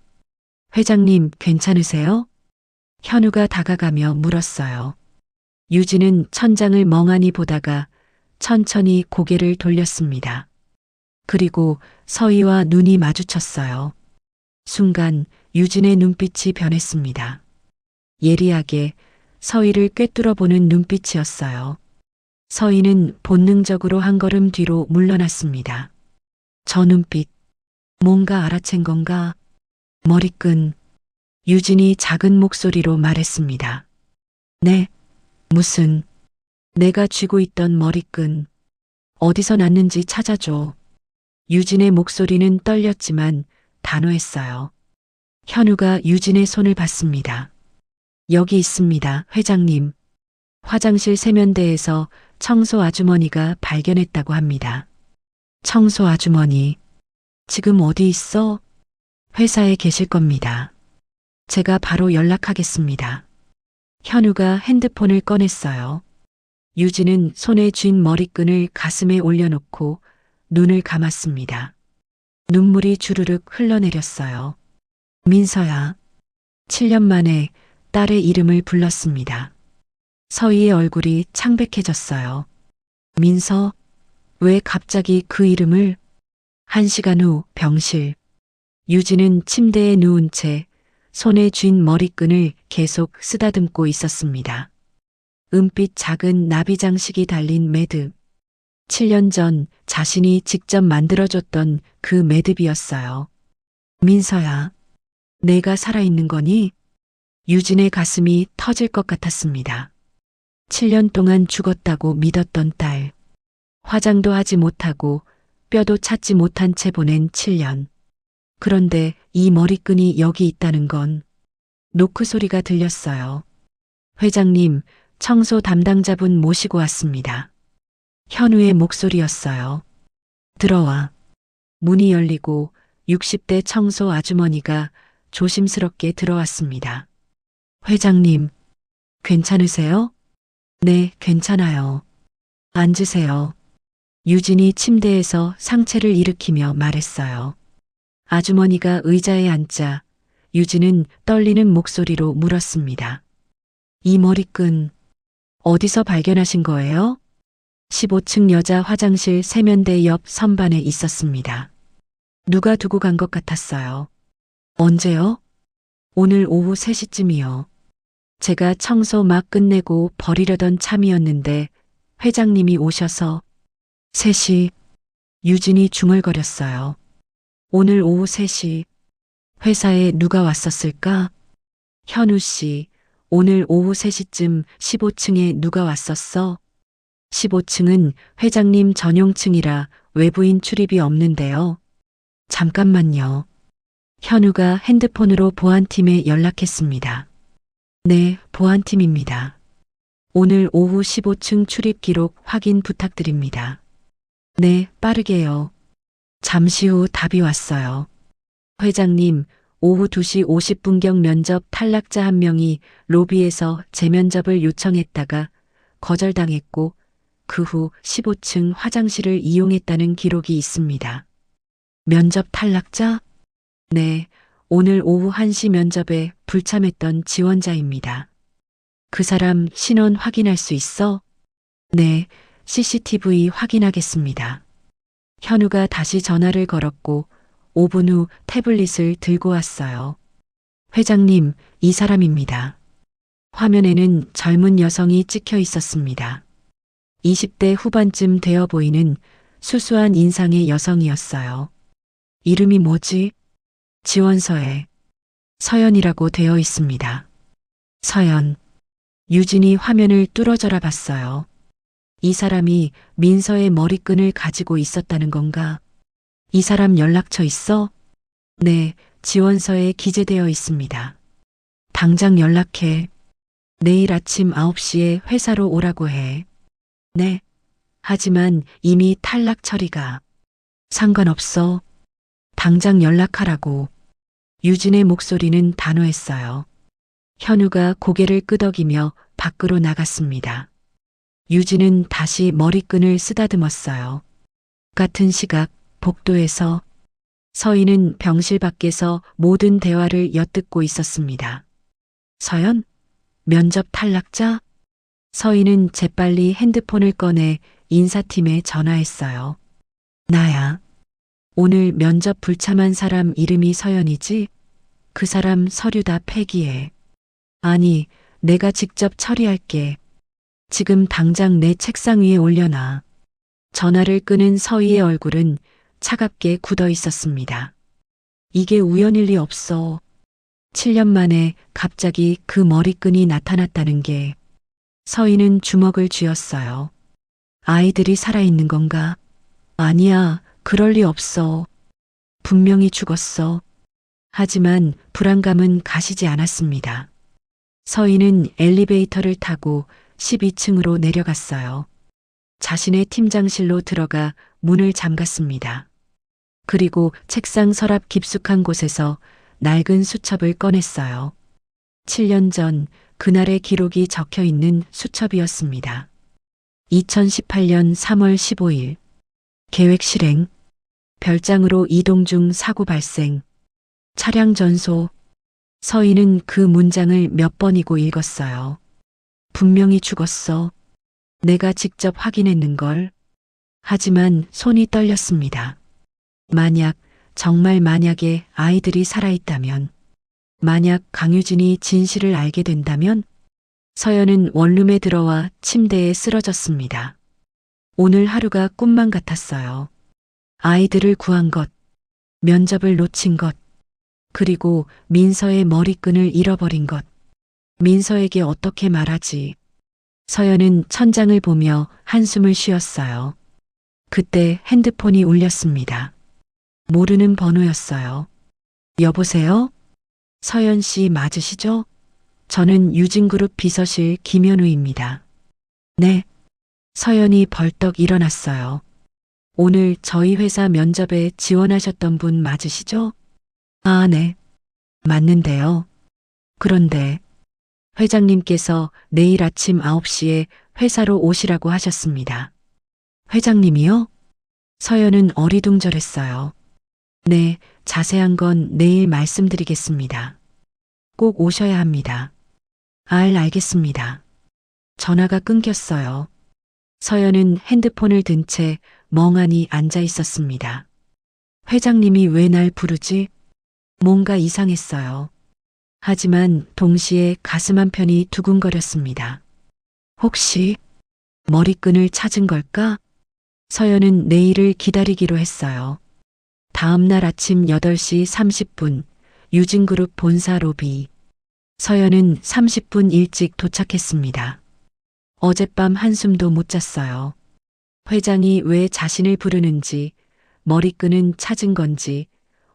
회장님, 괜찮으세요? 현우가 다가가며 물었어요. 유진은 천장을 멍하니 보다가 천천히 고개를 돌렸습니다. 그리고 서희와 눈이 마주쳤어요. 순간 유진의 눈빛이 변했습니다. 예리하게 서희를 꿰뚫어 보는 눈빛이었어요. 서희는 본능적으로 한 걸음 뒤로 물러났습니다. 저 눈빛, 뭔가 알아챈 건가? 머리끈, 유진이 작은 목소리로 말했습니다. 네, 무슨, 내가 쥐고 있던 머리끈, 어디서 났는지 찾아줘. 유진의 목소리는 떨렸지만 단호했어요. 현우가 유진의 손을 봤습니다. 여기 있습니다, 회장님. 화장실 세면대에서 청소 아주머니가 발견했다고 합니다. 청소 아주머니, 지금 어디 있어? 회사에 계실 겁니다. 제가 바로 연락하겠습니다. 현우가 핸드폰을 꺼냈어요. 유진은 손에 쥔 머리끈을 가슴에 올려놓고 눈을 감았습니다. 눈물이 주르륵 흘러내렸어요. 민서야. 7년 만에 딸의 이름을 불렀습니다. 서희의 얼굴이 창백해졌어요. 민서, 왜 갑자기 그 이름을? 1시간 후 병실. 유진은 침대에 누운 채 손에 쥔 머리끈을 계속 쓰다듬고 있었습니다. 은빛 작은 나비 장식이 달린 매듭. 7년 전 자신이 직접 만들어줬던 그 매듭이었어요. 민서야, 내가 살아있는 거니? 유진의 가슴이 터질 것 같았습니다. 7년 동안 죽었다고 믿었던 딸. 화장도 하지 못하고 뼈도 찾지 못한 채 보낸 7년. 그런데 이 머리끈이 여기 있다는 건 노크 소리가 들렸어요. 회장님, 청소 담당자분 모시고 왔습니다. 현우의 목소리였어요. 들어와. 문이 열리고 60대 청소 아주머니가 조심스럽게 들어왔습니다. 회장님, 괜찮으세요? 네, 괜찮아요. 앉으세요. 유진이 침대에서 상체를 일으키며 말했어요. 아주머니가 의자에 앉자 유진은 떨리는 목소리로 물었습니다. 이 머리끈 어디서 발견하신 거예요? 15층 여자 화장실 세면대 옆 선반에 있었습니다. 누가 두고 간 것 같았어요. 언제요? 오늘 오후 3시쯤이요. 제가 청소 막 끝내고 버리려던 참이었는데 회장님이 오셔서 3시. 유진이 중얼거렸어요. 오늘 오후 3시. 회사에 누가 왔었을까? 현우 씨, 오늘 오후 3시쯤 15층에 누가 왔었어? 15층은 회장님 전용층이라 외부인 출입이 없는데요. 잠깐만요. 현우가 핸드폰으로 보안팀에 연락했습니다. 네, 보안팀입니다. 오늘 오후 15층 출입 기록 확인 부탁드립니다. 네, 빠르게요. 잠시 후 답이 왔어요. 회장님, 오후 2시 50분경 면접 탈락자 한 명이 로비에서 재면접을 요청했다가 거절당했고 그 후 15층 화장실을 이용했다는 기록이 있습니다. 면접 탈락자? 네, 오늘 오후 1시 면접에 불참했던 지원자입니다. 그 사람 신원 확인할 수 있어? 네, CCTV 확인하겠습니다. 현우가 다시 전화를 걸었고 5분 후 태블릿을 들고 왔어요. 회장님, 이 사람입니다. 화면에는 젊은 여성이 찍혀 있었습니다. 20대 후반쯤 되어 보이는 수수한 인상의 여성이었어요. 이름이 뭐지? 지원서에 서연이라고 되어 있습니다. 서연. 유진이 화면을 뚫어져라 봤어요. 이 사람이 민서의 머리끈을 가지고 있었다는 건가? 이 사람 연락처 있어? 네, 지원서에 기재되어 있습니다. 당장 연락해. 내일 아침 9시에 회사로 오라고 해. 네. 하지만 이미 탈락 처리가. 상관없어. 당장 연락하라고. 유진의 목소리는 단호했어요. 현우가 고개를 끄덕이며 밖으로 나갔습니다. 유진은 다시 머리끈을 쓰다듬었어요. 같은 시각 복도에서 서희는 병실 밖에서 모든 대화를 엿듣고 있었습니다. 서연? 면접 탈락자? 서희는 재빨리 핸드폰을 꺼내 인사팀에 전화했어요. 나야. 오늘 면접 불참한 사람 이름이 서연이지? 그 사람 서류 다 폐기해. 아니, 내가 직접 처리할게. 지금 당장 내 책상 위에 올려놔. 전화를 끄는 서희의 얼굴은 차갑게 굳어 있었습니다. 이게 우연일 리 없어. 7년 만에 갑자기 그 머리끈이 나타났다는 게. 서희는 주먹을 쥐었어요. 아이들이 살아있는 건가? 아니야, 그럴 리 없어. 분명히 죽었어. 하지만 불안감은 가시지 않았습니다. 서희는 엘리베이터를 타고 12층으로 내려갔어요. 자신의 팀장실로 들어가 문을 잠갔습니다. 그리고 책상 서랍 깊숙한 곳에서 낡은 수첩을 꺼냈어요. 7년 전 그날의 기록이 적혀 있는 수첩이었습니다. 2018년 3월 15일. 계획 실행. 별장으로 이동 중 사고 발생. 차량 전소. 서희는 그 문장을 몇 번이고 읽었어요. 분명히 죽었어. 내가 직접 확인했는걸. 하지만 손이 떨렸습니다. 만약, 정말 만약에 아이들이 살아있다면, 만약 강유진이 진실을 알게 된다면, 서연은 원룸에 들어와 침대에 쓰러졌습니다. 오늘 하루가 꿈만 같았어요. 아이들을 구한 것, 면접을 놓친 것, 그리고 민서의 머리끈을 잃어버린 것. 민서에게 어떻게 말하지? 서연은 천장을 보며 한숨을 쉬었어요. 그때 핸드폰이 울렸습니다. 모르는 번호였어요. 여보세요? 서연 씨 맞으시죠? 저는 유진그룹 비서실 김현우입니다. 네. 서연이 벌떡 일어났어요. 오늘 저희 회사 면접에 지원하셨던 분 맞으시죠? 아, 네. 맞는데요. 그런데 회장님께서 내일 아침 9시에 회사로 오시라고 하셨습니다. 회장님이요? 서연은 어리둥절했어요. 네, 자세한 건 내일 말씀드리겠습니다. 꼭 오셔야 합니다. 알겠습니다. 전화가 끊겼어요. 서연은 핸드폰을 든 채 멍하니 앉아 있었습니다. 회장님이 왜 날 부르지? 뭔가 이상했어요. 하지만 동시에 가슴 한편이 두근거렸습니다. 혹시 머리끈을 찾은 걸까? 서연은 내일을 기다리기로 했어요. 다음 날 아침 8시 30분 유진그룹 본사 로비. 서연은 30분 일찍 도착했습니다. 어젯밤 한숨도 못 잤어요. 회장이 왜 자신을 부르는지, 머리끈은 찾은 건지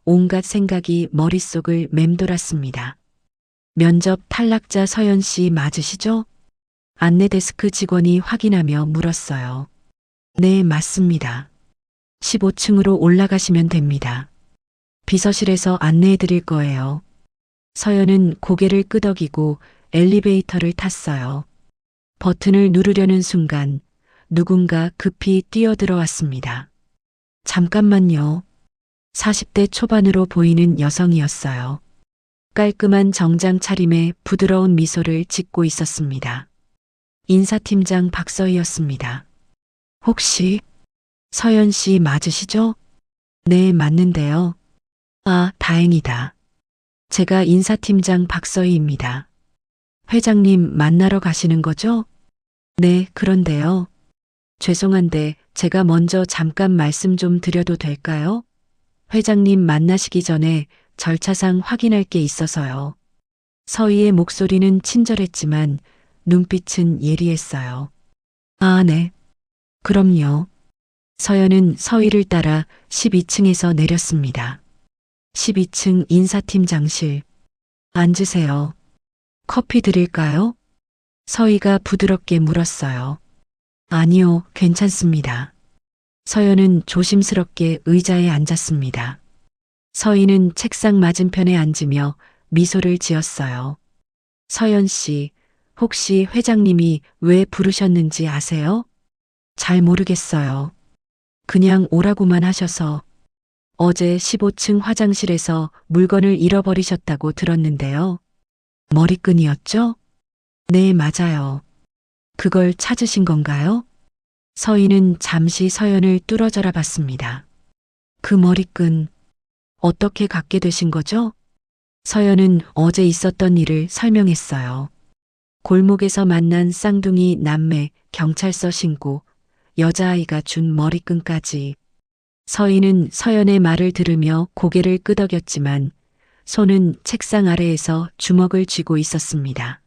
온갖 생각이 머릿속을 맴돌았습니다. 면접 탈락자 서연 씨 맞으시죠? 안내 데스크 직원이 확인하며 물었어요. 네, 맞습니다. 15층으로 올라가시면 됩니다. 비서실에서 안내해 드릴 거예요. 서연은 고개를 끄덕이고 엘리베이터를 탔어요. 버튼을 누르려는 순간 누군가 급히 뛰어들어왔습니다. 잠깐만요. 40대 초반으로 보이는 여성이었어요. 깔끔한 정장 차림에 부드러운 미소를 짓고 있었습니다. 인사팀장 박서희였습니다. 혹시 서연 씨 맞으시죠? 네, 맞는데요. 아, 다행이다. 제가 인사팀장 박서희입니다. 회장님 만나러 가시는 거죠? 네, 그런데요. 죄송한데 제가 먼저 잠깐 말씀 좀 드려도 될까요? 회장님 만나시기 전에 절차상 확인할 게 있어서요. 서희의 목소리는 친절했지만 눈빛은 예리했어요. 아, 네. 그럼요. 서연은 서희를 따라 12층에서 내렸습니다. 12층 인사팀장실. 앉으세요. 커피 드릴까요? 서희가 부드럽게 물었어요. 아니요, 괜찮습니다. 서연은 조심스럽게 의자에 앉았습니다. 서희는 책상 맞은편에 앉으며 미소를 지었어요. 서연 씨, 혹시 회장님이 왜 부르셨는지 아세요? 잘 모르겠어요. 그냥 오라고만 하셔서. 어제 15층 화장실에서 물건을 잃어버리셨다고 들었는데요. 머리끈이었죠? 네, 맞아요. 그걸 찾으신 건가요? 서희는 잠시 서연을 뚫어져라 봤습니다. 그 머리끈, 어떻게 갖게 되신 거죠? 서연은 어제 있었던 일을 설명했어요. 골목에서 만난 쌍둥이 남매 경찰서 신고, 여자아이가 준 머리끈까지. 서희는 서연의 말을 들으며 고개를 끄덕였지만 손은 책상 아래에서 주먹을 쥐고 있었습니다.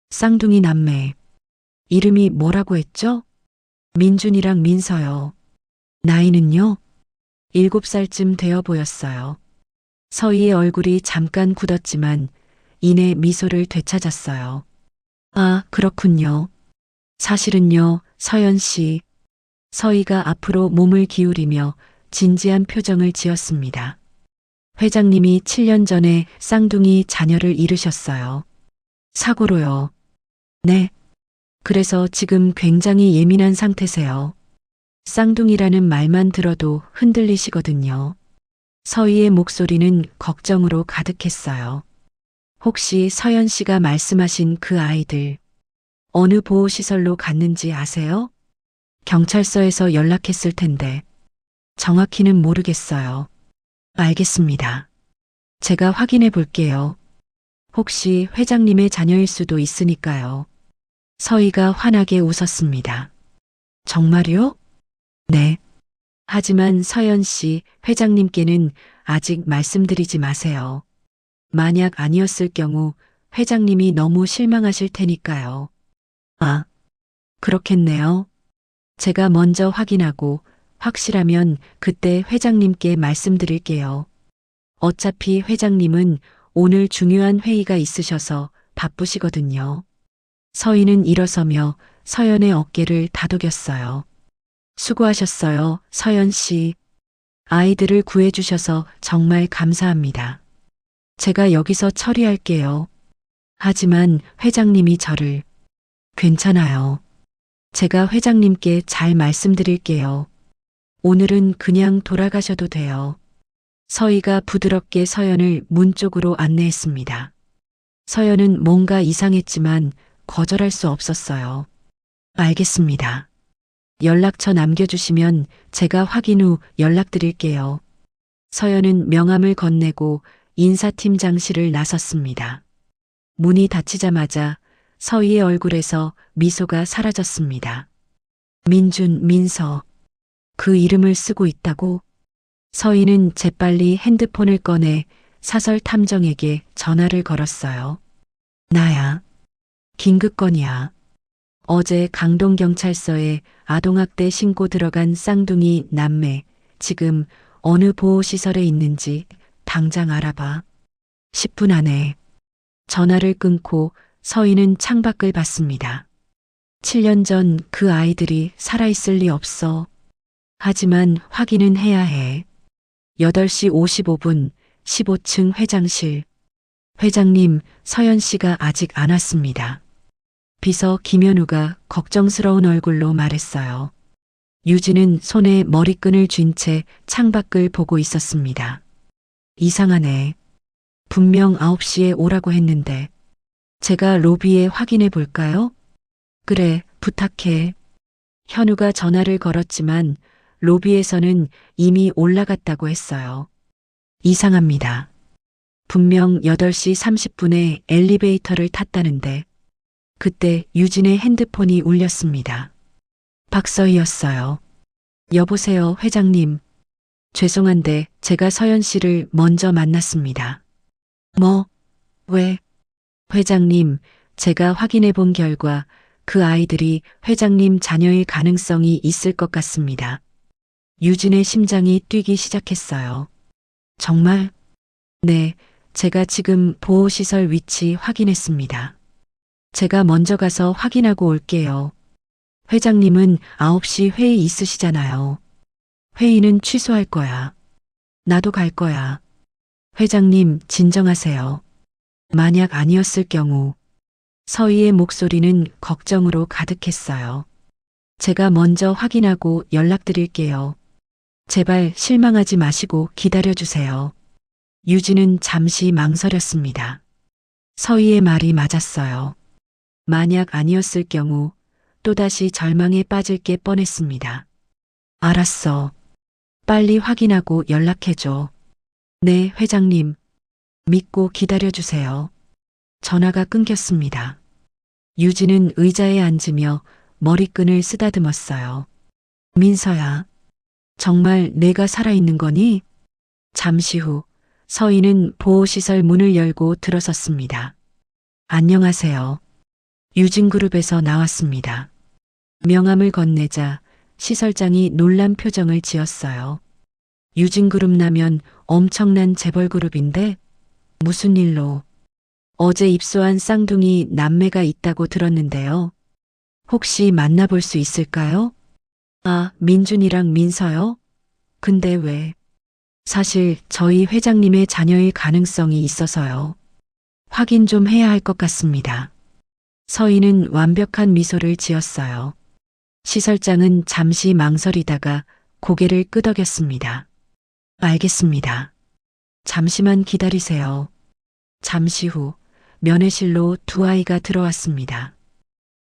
쌍둥이 남매. 이름이 뭐라고 했죠? 민준이랑 민서요. 나이는요? 7살쯤 되어 보였어요. 서희의 얼굴이 잠깐 굳었지만 이내 미소를 되찾았어요. 아, 그렇군요. 사실은요, 서연 씨. 서희가 앞으로 몸을 기울이며 진지한 표정을 지었습니다. 회장님이 7년 전에 쌍둥이 자녀를 잃으셨어요. 사고로요. 네. 그래서 지금 굉장히 예민한 상태세요. 쌍둥이라는 말만 들어도 흔들리시거든요. 서희의 목소리는 걱정으로 가득했어요. 혹시 서연 씨가 말씀하신 그 아이들, 어느 보호시설로 갔는지 아세요? 경찰서에서 연락했을 텐데, 정확히는 모르겠어요. 알겠습니다. 제가 확인해 볼게요. 혹시 회장님의 자녀일 수도 있으니까요. 서희가 환하게 웃었습니다. 정말요? 네. 하지만 서연 씨, 회장님께는 아직 말씀드리지 마세요. 만약 아니었을 경우 회장님이 너무 실망하실 테니까요. 아, 그렇겠네요. 제가 먼저 확인하고 확실하면 그때 회장님께 말씀드릴게요. 어차피 회장님은 오늘 중요한 회의가 있으셔서 바쁘시거든요. 서희는 일어서며 서연의 어깨를 다독였어요. 수고하셨어요, 서연 씨. 아이들을 구해주셔서 정말 감사합니다. 제가 여기서 처리할게요. 하지만 회장님이 저를 괜찮아요. 제가 회장님께 잘 말씀드릴게요. 오늘은 그냥 돌아가셔도 돼요. 서희가 부드럽게 서연을 문 쪽으로 안내했습니다. 서연은 뭔가 이상했지만 거절할 수 없었어요. 알겠습니다. 연락처 남겨주시면 제가 확인 후 연락드릴게요. 서연은 명함을 건네고 인사팀장실을 나섰습니다. 문이 닫히자마자 서희의 얼굴에서 미소가 사라졌습니다. 민준, 민서. 그 이름을 쓰고 있다고? 서희는 재빨리 핸드폰을 꺼내 사설 탐정에게 전화를 걸었어요. 나야. 긴급건이야. 어제 강동경찰서에 아동학대 신고 들어간 쌍둥이 남매, 지금 어느 보호시설에 있는지 당장 알아봐. 10분 안에. 전화를 끊고 서희는 창밖을 봤습니다. 7년 전 그 아이들이 살아있을 리 없어. 하지만 확인은 해야 해. 8시 55분 15층 회장실. 회장님, 서연 씨가 아직 안 왔습니다. 비서 김현우가 걱정스러운 얼굴로 말했어요. 유진은 손에 머리끈을 쥔 채 창밖을 보고 있었습니다. 이상하네. 분명 9시에 오라고 했는데. 제가 로비에 확인해 볼까요? 그래, 부탁해. 현우가 전화를 걸었지만 로비에서는 이미 올라갔다고 했어요. 이상합니다. 분명 8시 30분에 엘리베이터를 탔다는데 그때 유진의 핸드폰이 울렸습니다. 박서희였어요. 여보세요, 회장님. 죄송한데 제가 서연 씨를 먼저 만났습니다. 뭐? 왜? 회장님, 제가 확인해 본 결과 그 아이들이 회장님 자녀일 가능성이 있을 것 같습니다. 유진의 심장이 뛰기 시작했어요. 정말? 네, 제가 지금 보호시설 위치 확인했습니다. 제가 먼저 가서 확인하고 올게요. 회장님은 9시 회의 있으시잖아요. 회의는 취소할 거야. 나도 갈 거야. 회장님, 진정하세요. 만약 아니었을 경우. 서희의 목소리는 걱정으로 가득했어요. 제가 먼저 확인하고 연락드릴게요. 제발 실망하지 마시고 기다려주세요. 유진은 잠시 망설였습니다. 서희의 말이 맞았어요. 만약 아니었을 경우 또다시 절망에 빠질 게 뻔했습니다. 알았어. 빨리 확인하고 연락해줘. 네, 회장님. 믿고 기다려주세요. 전화가 끊겼습니다. 유진은 의자에 앉으며 머리끈을 쓰다듬었어요. 민서야, 정말 내가 살아있는 거니? 잠시 후 서희는 보호시설 문을 열고 들어섰습니다. 안녕하세요. 유진그룹에서 나왔습니다. 명함을 건네자 시설장이 놀란 표정을 지었어요. 유진그룹 나면 엄청난 재벌그룹인데 무슨 일로? 어제 입소한 쌍둥이 남매가 있다고 들었는데요. 혹시 만나볼 수 있을까요? 아, 민준이랑 민서요? 근데 왜? 사실 저희 회장님의 자녀일 가능성이 있어서요. 확인 좀 해야 할 것 같습니다. 서희는 완벽한 미소를 지었어요. 시설장은 잠시 망설이다가 고개를 끄덕였습니다. 알겠습니다. 잠시만 기다리세요. 잠시 후 면회실로 두 아이가 들어왔습니다.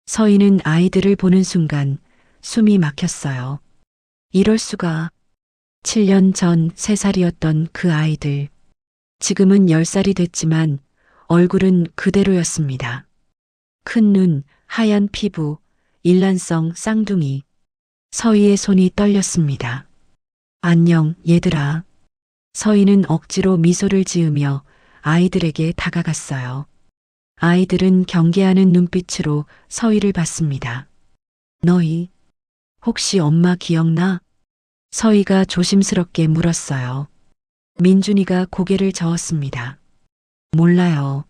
서희는 아이들을 보는 순간 숨이 막혔어요. 이럴 수가. 7년 전 3살이었던 그 아이들. 지금은 10살이 됐지만 얼굴은 그대로였습니다. 큰 눈, 하얀 피부, 일란성 쌍둥이. 서희의 손이 떨렸습니다. 안녕, 얘들아. 서희는 억지로 미소를 지으며 아이들에게 다가갔어요. 아이들은 경계하는 눈빛으로 서희를 봤습니다. 너희, 혹시 엄마 기억나? 서희가 조심스럽게 물었어요. 민준이가 고개를 저었습니다. 몰라요.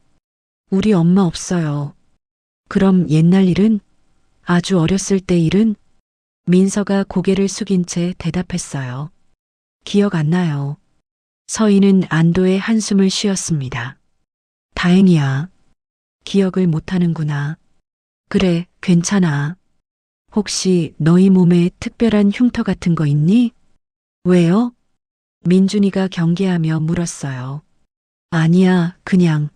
우리 엄마 없어요. 그럼 옛날 일은? 아주 어렸을 때 일은? 민서가 고개를 숙인 채 대답했어요. 기억 안 나요. 서희는 안도의 한숨을 쉬었습니다. 다행이야. 기억을 못하는구나. 그래, 괜찮아. 혹시 너희 몸에 특별한 흉터 같은 거 있니? 왜요? 민준이가 경계하며 물었어요. 아니야, 그냥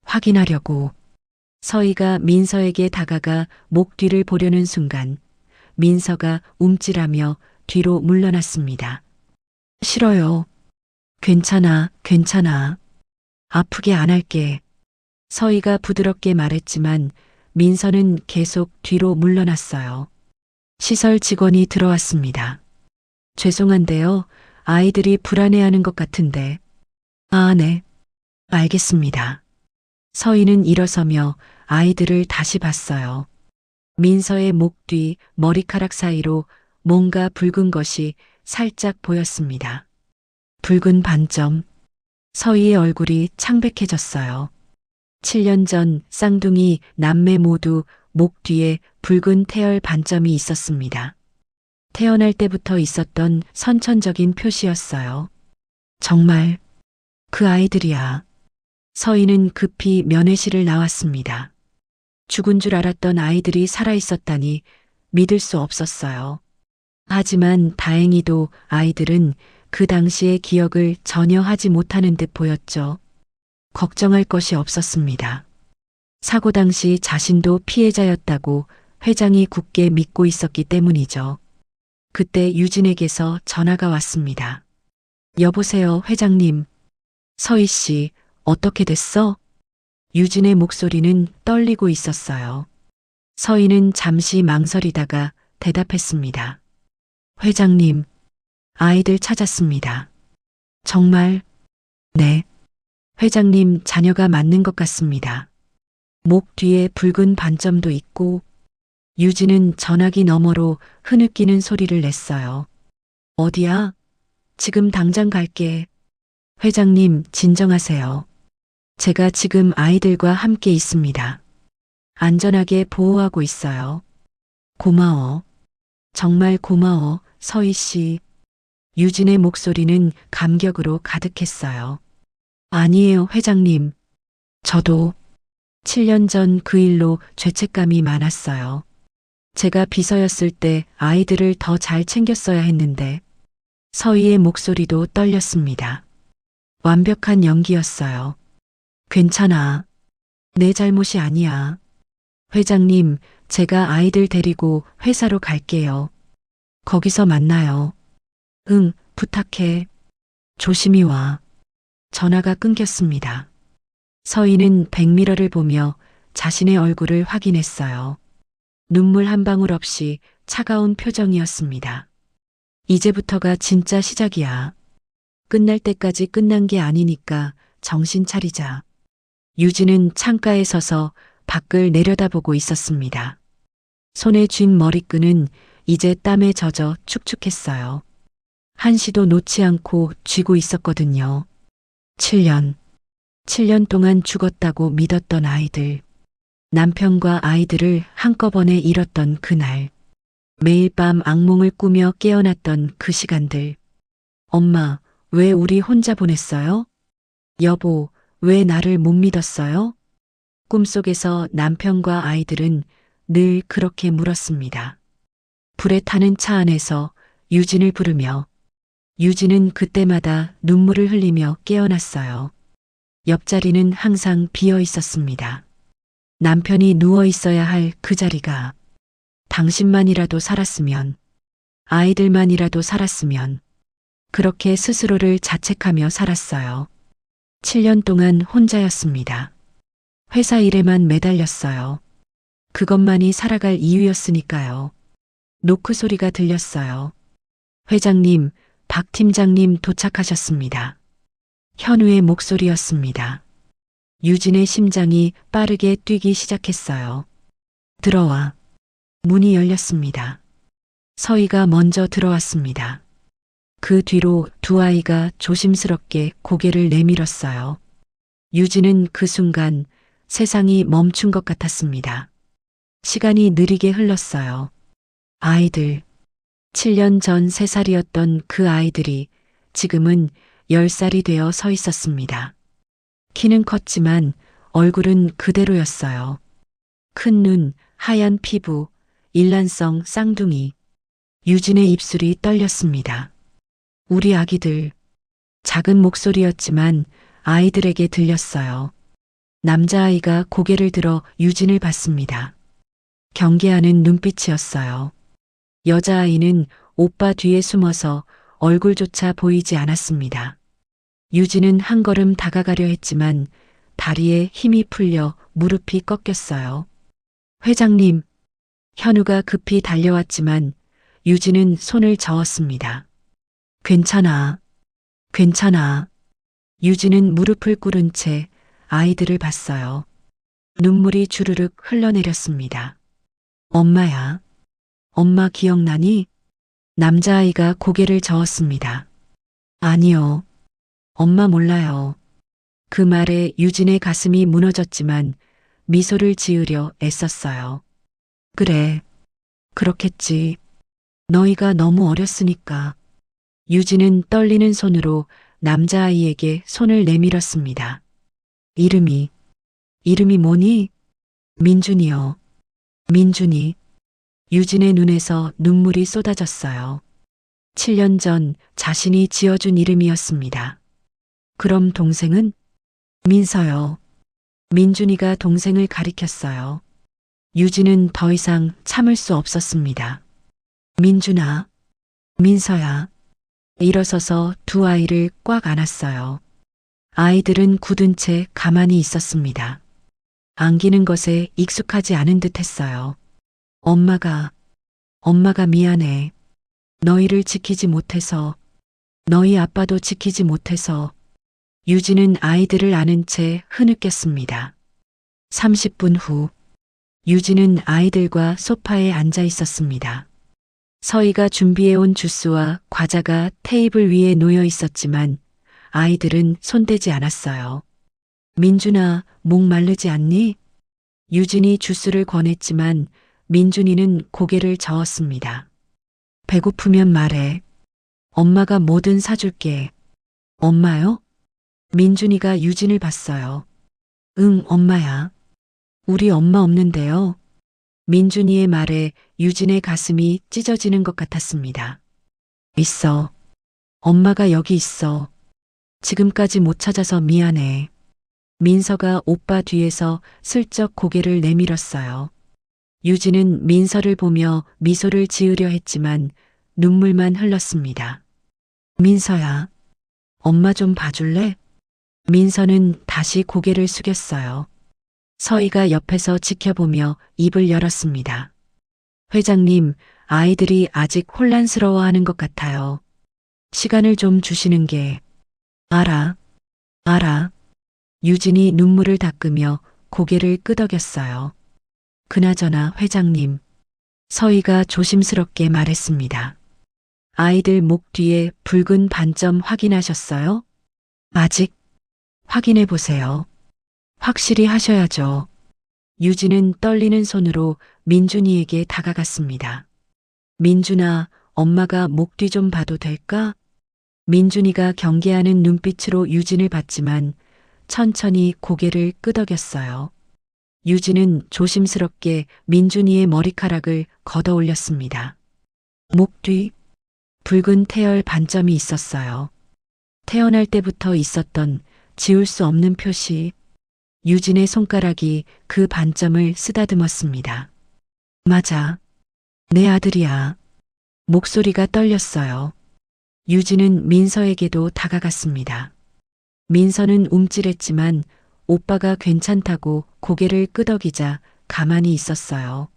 확인하려고. 서희가 민서에게 다가가 목 뒤를 보려는 순간 민서가 움찔하며 뒤로 물러났습니다. 싫어요. 괜찮아, 괜찮아. 아프게 안 할게. 서희가 부드럽게 말했지만 민서는 계속 뒤로 물러났어요. 시설 직원이 들어왔습니다. 죄송한데요. 아이들이 불안해하는 것 같은데. 아, 네. 알겠습니다. 서희는 일어서며 아이들을 다시 봤어요. 민서의 목 뒤 머리카락 사이로 뭔가 붉은 것이 살짝 보였습니다. 붉은 반점. 서희의 얼굴이 창백해졌어요. 7년 전 쌍둥이 남매 모두 목 뒤에 붉은 태열 반점이 있었습니다. 태어날 때부터 있었던 선천적인 표시였어요. 정말 그 아이들이야. 서희는 급히 면회실을 나왔습니다. 죽은 줄 알았던 아이들이 살아있었다니 믿을 수 없었어요. 하지만 다행히도 아이들은 그 당시의 기억을 전혀 하지 못하는 듯 보였죠. 걱정할 것이 없었습니다. 사고 당시 자신도 피해자였다고 회장이 굳게 믿고 있었기 때문이죠. 그때 유진에게서 전화가 왔습니다. 여보세요, 회장님. 서희 씨, 어떻게 됐어? 유진의 목소리는 떨리고 있었어요. 서희는 잠시 망설이다가 대답했습니다. 회장님, 아이들 찾았습니다. 정말? 네. 회장님 자녀가 맞는 것 같습니다. 목 뒤에 붉은 반점도 있고 유진은 전화기 너머로 흐느끼는 소리를 냈어요. 어디야? 지금 당장 갈게. 회장님 진정하세요. 제가 지금 아이들과 함께 있습니다. 안전하게 보호하고 있어요. 고마워. 정말 고마워, 서희 씨. 유진의 목소리는 감격으로 가득했어요. 아니에요, 회장님. 저도 7년 전 그 일로 죄책감이 많았어요. 제가 비서였을 때 아이들을 더 잘 챙겼어야 했는데. 서희의 목소리도 떨렸습니다. 완벽한 연기였어요. 괜찮아. 내 잘못이 아니야. 회장님, 제가 아이들 데리고 회사로 갈게요. 거기서 만나요. 응, 부탁해. 조심히 와. 전화가 끊겼습니다. 서희는 백미러를 보며 자신의 얼굴을 확인했어요. 눈물 한 방울 없이 차가운 표정이었습니다. 이제부터가 진짜 시작이야. 끝날 때까지 끝난 게 아니니까 정신 차리자. 유진은 창가에 서서 밖을 내려다보고 있었습니다. 손에 쥔 머리끈은 이제 땀에 젖어 축축했어요. 한시도 놓지 않고 쥐고 있었거든요. 7년 동안 죽었다고 믿었던 아이들. 남편과 아이들을 한꺼번에 잃었던 그날. 매일 밤 악몽을 꾸며 깨어났던 그 시간들. 엄마, 왜 우리 혼자 보냈어요? 여보, 왜 나를 못 믿었어요? 꿈속에서 남편과 아이들은 늘 그렇게 물었습니다. 불에 타는 차 안에서 유진을 부르며 유진은 그때마다 눈물을 흘리며 깨어났어요. 옆자리는 항상 비어 있었습니다. 남편이 누워 있어야 할 그 자리가 당신만이라도 살았으면, 아이들만이라도 살았으면, 그렇게 스스로를 자책하며 살았어요. 7년 동안 혼자였습니다. 회사 일에만 매달렸어요. 그것만이 살아갈 이유였으니까요. 노크 소리가 들렸어요. 회장님, 박 팀장님 도착하셨습니다. 현우의 목소리였습니다. 유진의 심장이 빠르게 뛰기 시작했어요. 들어와. 문이 열렸습니다. 서희가 먼저 들어왔습니다. 그 뒤로 두 아이가 조심스럽게 고개를 내밀었어요. 유진은 그 순간 세상이 멈춘 것 같았습니다. 시간이 느리게 흘렀어요. 아이들. 7년 전 3살이었던 그 아이들이 지금은 10살이 되어 서 있었습니다. 키는 컸지만 얼굴은 그대로였어요. 큰 눈, 하얀 피부, 일란성 쌍둥이. 유진의 입술이 떨렸습니다. 우리 아기들. 작은 목소리였지만 아이들에게 들렸어요. 남자아이가 고개를 들어 유진을 봤습니다. 경계하는 눈빛이었어요. 여자아이는 오빠 뒤에 숨어서 얼굴조차 보이지 않았습니다. 유진은 한 걸음 다가가려 했지만 다리에 힘이 풀려 무릎이 꺾였어요. 회장님, 현우가 급히 달려왔지만 유진은 손을 저었습니다. 괜찮아. 괜찮아. 유진은 무릎을 꿇은 채 아이들을 봤어요. 눈물이 주르륵 흘러내렸습니다. 엄마야. 엄마 기억나니? 남자아이가 고개를 저었습니다. 아니요. 엄마 몰라요. 그 말에 유진의 가슴이 무너졌지만 미소를 지으려 애썼어요. 그래. 그렇겠지. 너희가 너무 어렸으니까. 유진은 떨리는 손으로 남자아이에게 손을 내밀었습니다. 이름이 뭐니? 민준이요. 민준이. 유진의 눈에서 눈물이 쏟아졌어요. 7년 전 자신이 지어준 이름이었습니다. 그럼 동생은? 민서요. 민준이가 동생을 가리켰어요. 유진은 더 이상 참을 수 없었습니다. 민준아, 민서야. 일어서서 두 아이를 꽉 안았어요. 아이들은 굳은 채 가만히 있었습니다. 안기는 것에 익숙하지 않은 듯 했어요. 엄마가 미안해. 너희를 지키지 못해서, 너희 아빠도 지키지 못해서. 유진은 아이들을 안은 채 흐느꼈습니다. 30분 후, 유진은 아이들과 소파에 앉아 있었습니다. 서희가 준비해온 주스와 과자가 테이블 위에 놓여 있었지만 아이들은 손대지 않았어요. 민준아, 목 마르지 않니? 유진이 주스를 권했지만 민준이는 고개를 저었습니다. 배고프면 말해. 엄마가 뭐든 사줄게. 엄마요? 민준이가 유진을 봤어요. 응, 엄마야. 우리 엄마 없는데요. 민준이의 말에 유진의 가슴이 찢어지는 것 같았습니다. 있어. 엄마가 여기 있어. 지금까지 못 찾아서 미안해. 민서가 오빠 뒤에서 슬쩍 고개를 내밀었어요. 유진은 민서를 보며 미소를 지으려 했지만 눈물만 흘렀습니다. 민서야, 엄마 좀 봐줄래? 민서는 다시 고개를 숙였어요. 서희가 옆에서 지켜보며 입을 열었습니다. 회장님, 아이들이 아직 혼란스러워하는 것 같아요. 시간을 좀 주시는 게. 알아. 유진이 눈물을 닦으며 고개를 끄덕였어요. 그나저나 회장님, 서희가 조심스럽게 말했습니다. 아이들 목 뒤에 붉은 반점 확인하셨어요? 아직? 확인해 보세요. 확실히 하셔야죠. 유진은 떨리는 손으로 민준이에게 다가갔습니다. 민준아, 엄마가 목 뒤 좀 봐도 될까? 민준이가 경계하는 눈빛으로 유진을 봤지만 천천히 고개를 끄덕였어요. 유진은 조심스럽게 민준이의 머리카락을 걷어 올렸습니다. 목 뒤, 붉은 태열 반점이 있었어요. 태어날 때부터 있었던 지울 수 없는 표시. 유진의 손가락이 그 반점을 쓰다듬었습니다. 맞아. 내 아들이야. 목소리가 떨렸어요. 유진은 민서에게도 다가갔습니다. 민서는 움찔했지만 오빠가 괜찮다고 고개를 끄덕이자 가만히 있었어요.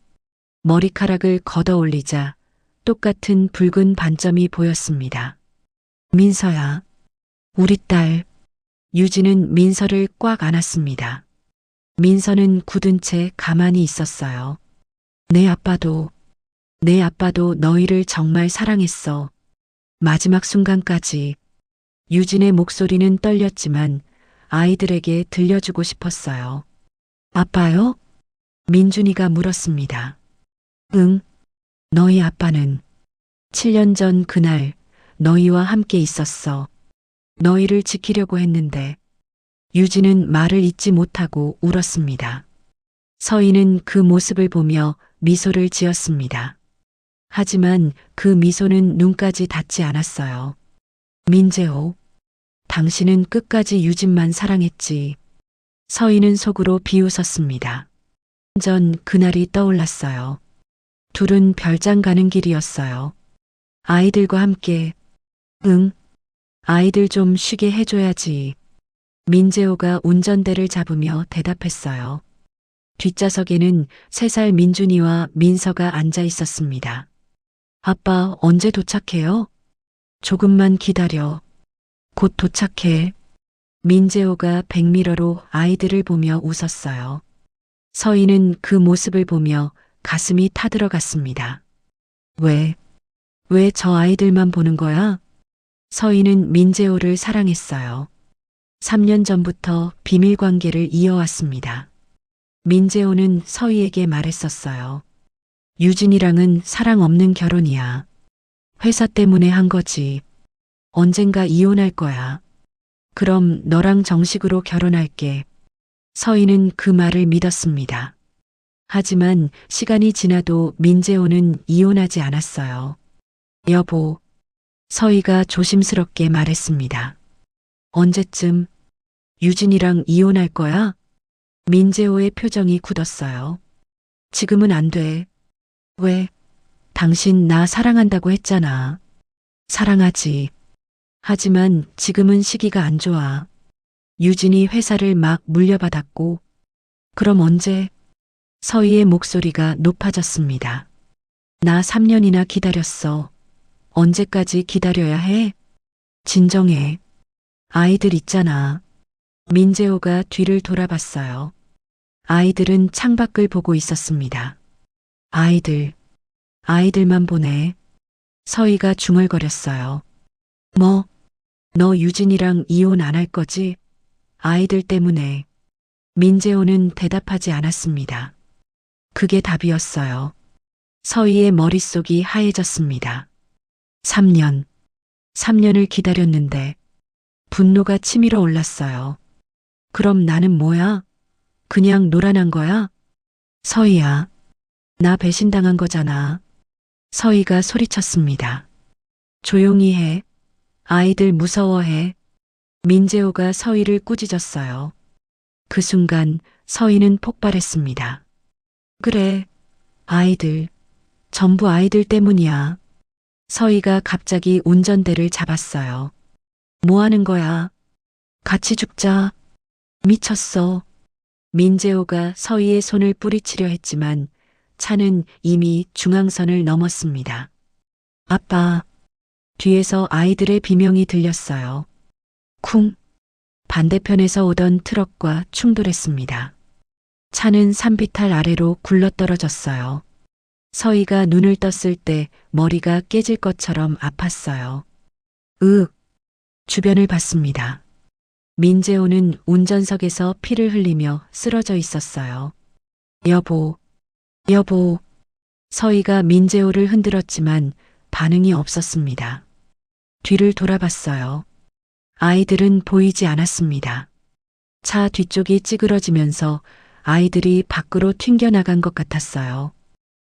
머리카락을 걷어 올리자 똑같은 붉은 반점이 보였습니다. 민서야, 우리 딸. 유진은 민서를 꽉 안았습니다. 민서는 굳은 채 가만히 있었어요. 내 아빠도 너희를 정말 사랑했어. 마지막 순간까지. 유진의 목소리는 떨렸지만 아이들에게 들려주고 싶었어요. 아빠요? 민준이가 물었습니다. 응, 너희 아빠는 7년 전 그날 너희와 함께 있었어. 너희를 지키려고 했는데 유진은 말을 잇지 못하고 울었습니다. 서희는 그 모습을 보며 미소를 지었습니다. 하지만 그 미소는 눈까지 닿지 않았어요. 민재호, 당신은 끝까지 유진만 사랑했지. 서희는 속으로 비웃었습니다. 전 그날이 떠올랐어요. 둘은 별장 가는 길이었어요. 아이들과 함께. 응, 아이들 좀 쉬게 해줘야지. 민재호가 운전대를 잡으며 대답했어요. 뒷좌석에는 3살 민준이와 민서가 앉아 있었습니다. 아빠 언제 도착해요? 조금만 기다려. 곧 도착해. 민재호가 백미러로 아이들을 보며 웃었어요. 서희는 그 모습을 보며 가슴이 타들어갔습니다. 왜 저 아이들만 보는 거야? 서희는 민재호를 사랑했어요. 3년 전부터 비밀 관계를 이어왔습니다. 민재호는 서희에게 말했었어요. 유진이랑은 사랑 없는 결혼이야. 회사 때문에 한 거지. 언젠가 이혼할 거야. 그럼 너랑 정식으로 결혼할게. 서희는 그 말을 믿었습니다. 하지만 시간이 지나도 민재호는 이혼하지 않았어요. 여보, 서희가 조심스럽게 말했습니다. 언제쯤 유진이랑 이혼할 거야? 민재호의 표정이 굳었어요. 지금은 안 돼. 왜? 당신 나 사랑한다고 했잖아. 사랑하지. 하지만 지금은 시기가 안 좋아. 유진이 회사를 막 물려받았고. 그럼 언제? 서희의 목소리가 높아졌습니다. 나 3년이나 기다렸어. 언제까지 기다려야 해? 진정해. 아이들 있잖아. 민재호가 뒤를 돌아봤어요. 아이들은 창밖을 보고 있었습니다. 아이들만 보네. 서희가 중얼거렸어요. 뭐? 너 유진이랑 이혼 안 할 거지? 아이들 때문에. 민재호는 대답하지 않았습니다. 그게 답이었어요. 서희의 머릿속이 하얘졌습니다. 3년을 기다렸는데 분노가 치밀어 올랐어요. 그럼 나는 뭐야? 그냥 노란한 거야? 서희야, 나 배신당한 거잖아. 서희가 소리쳤습니다. 조용히 해. 아이들 무서워해. 민재호가 서희를 꾸짖었어요. 그 순간 서희는 폭발했습니다. 그래, 아이들, 전부 아이들 때문이야. 서희가 갑자기 운전대를 잡았어요. 뭐 하는 거야? 같이 죽자. 미쳤어. 민재호가 서희의 손을 뿌리치려 했지만 차는 이미 중앙선을 넘었습니다. 아빠. 뒤에서 아이들의 비명이 들렸어요. 쿵. 반대편에서 오던 트럭과 충돌했습니다. 차는 산비탈 아래로 굴러떨어졌어요. 서희가 눈을 떴을 때 머리가 깨질 것처럼 아팠어요. 주변을 봤습니다. 민재호는 운전석에서 피를 흘리며 쓰러져 있었어요. 여보. 서희가 민재호를 흔들었지만 반응이 없었습니다. 뒤를 돌아봤어요. 아이들은 보이지 않았습니다. 차 뒤쪽이 찌그러지면서 아이들이 밖으로 튕겨나간 것 같았어요.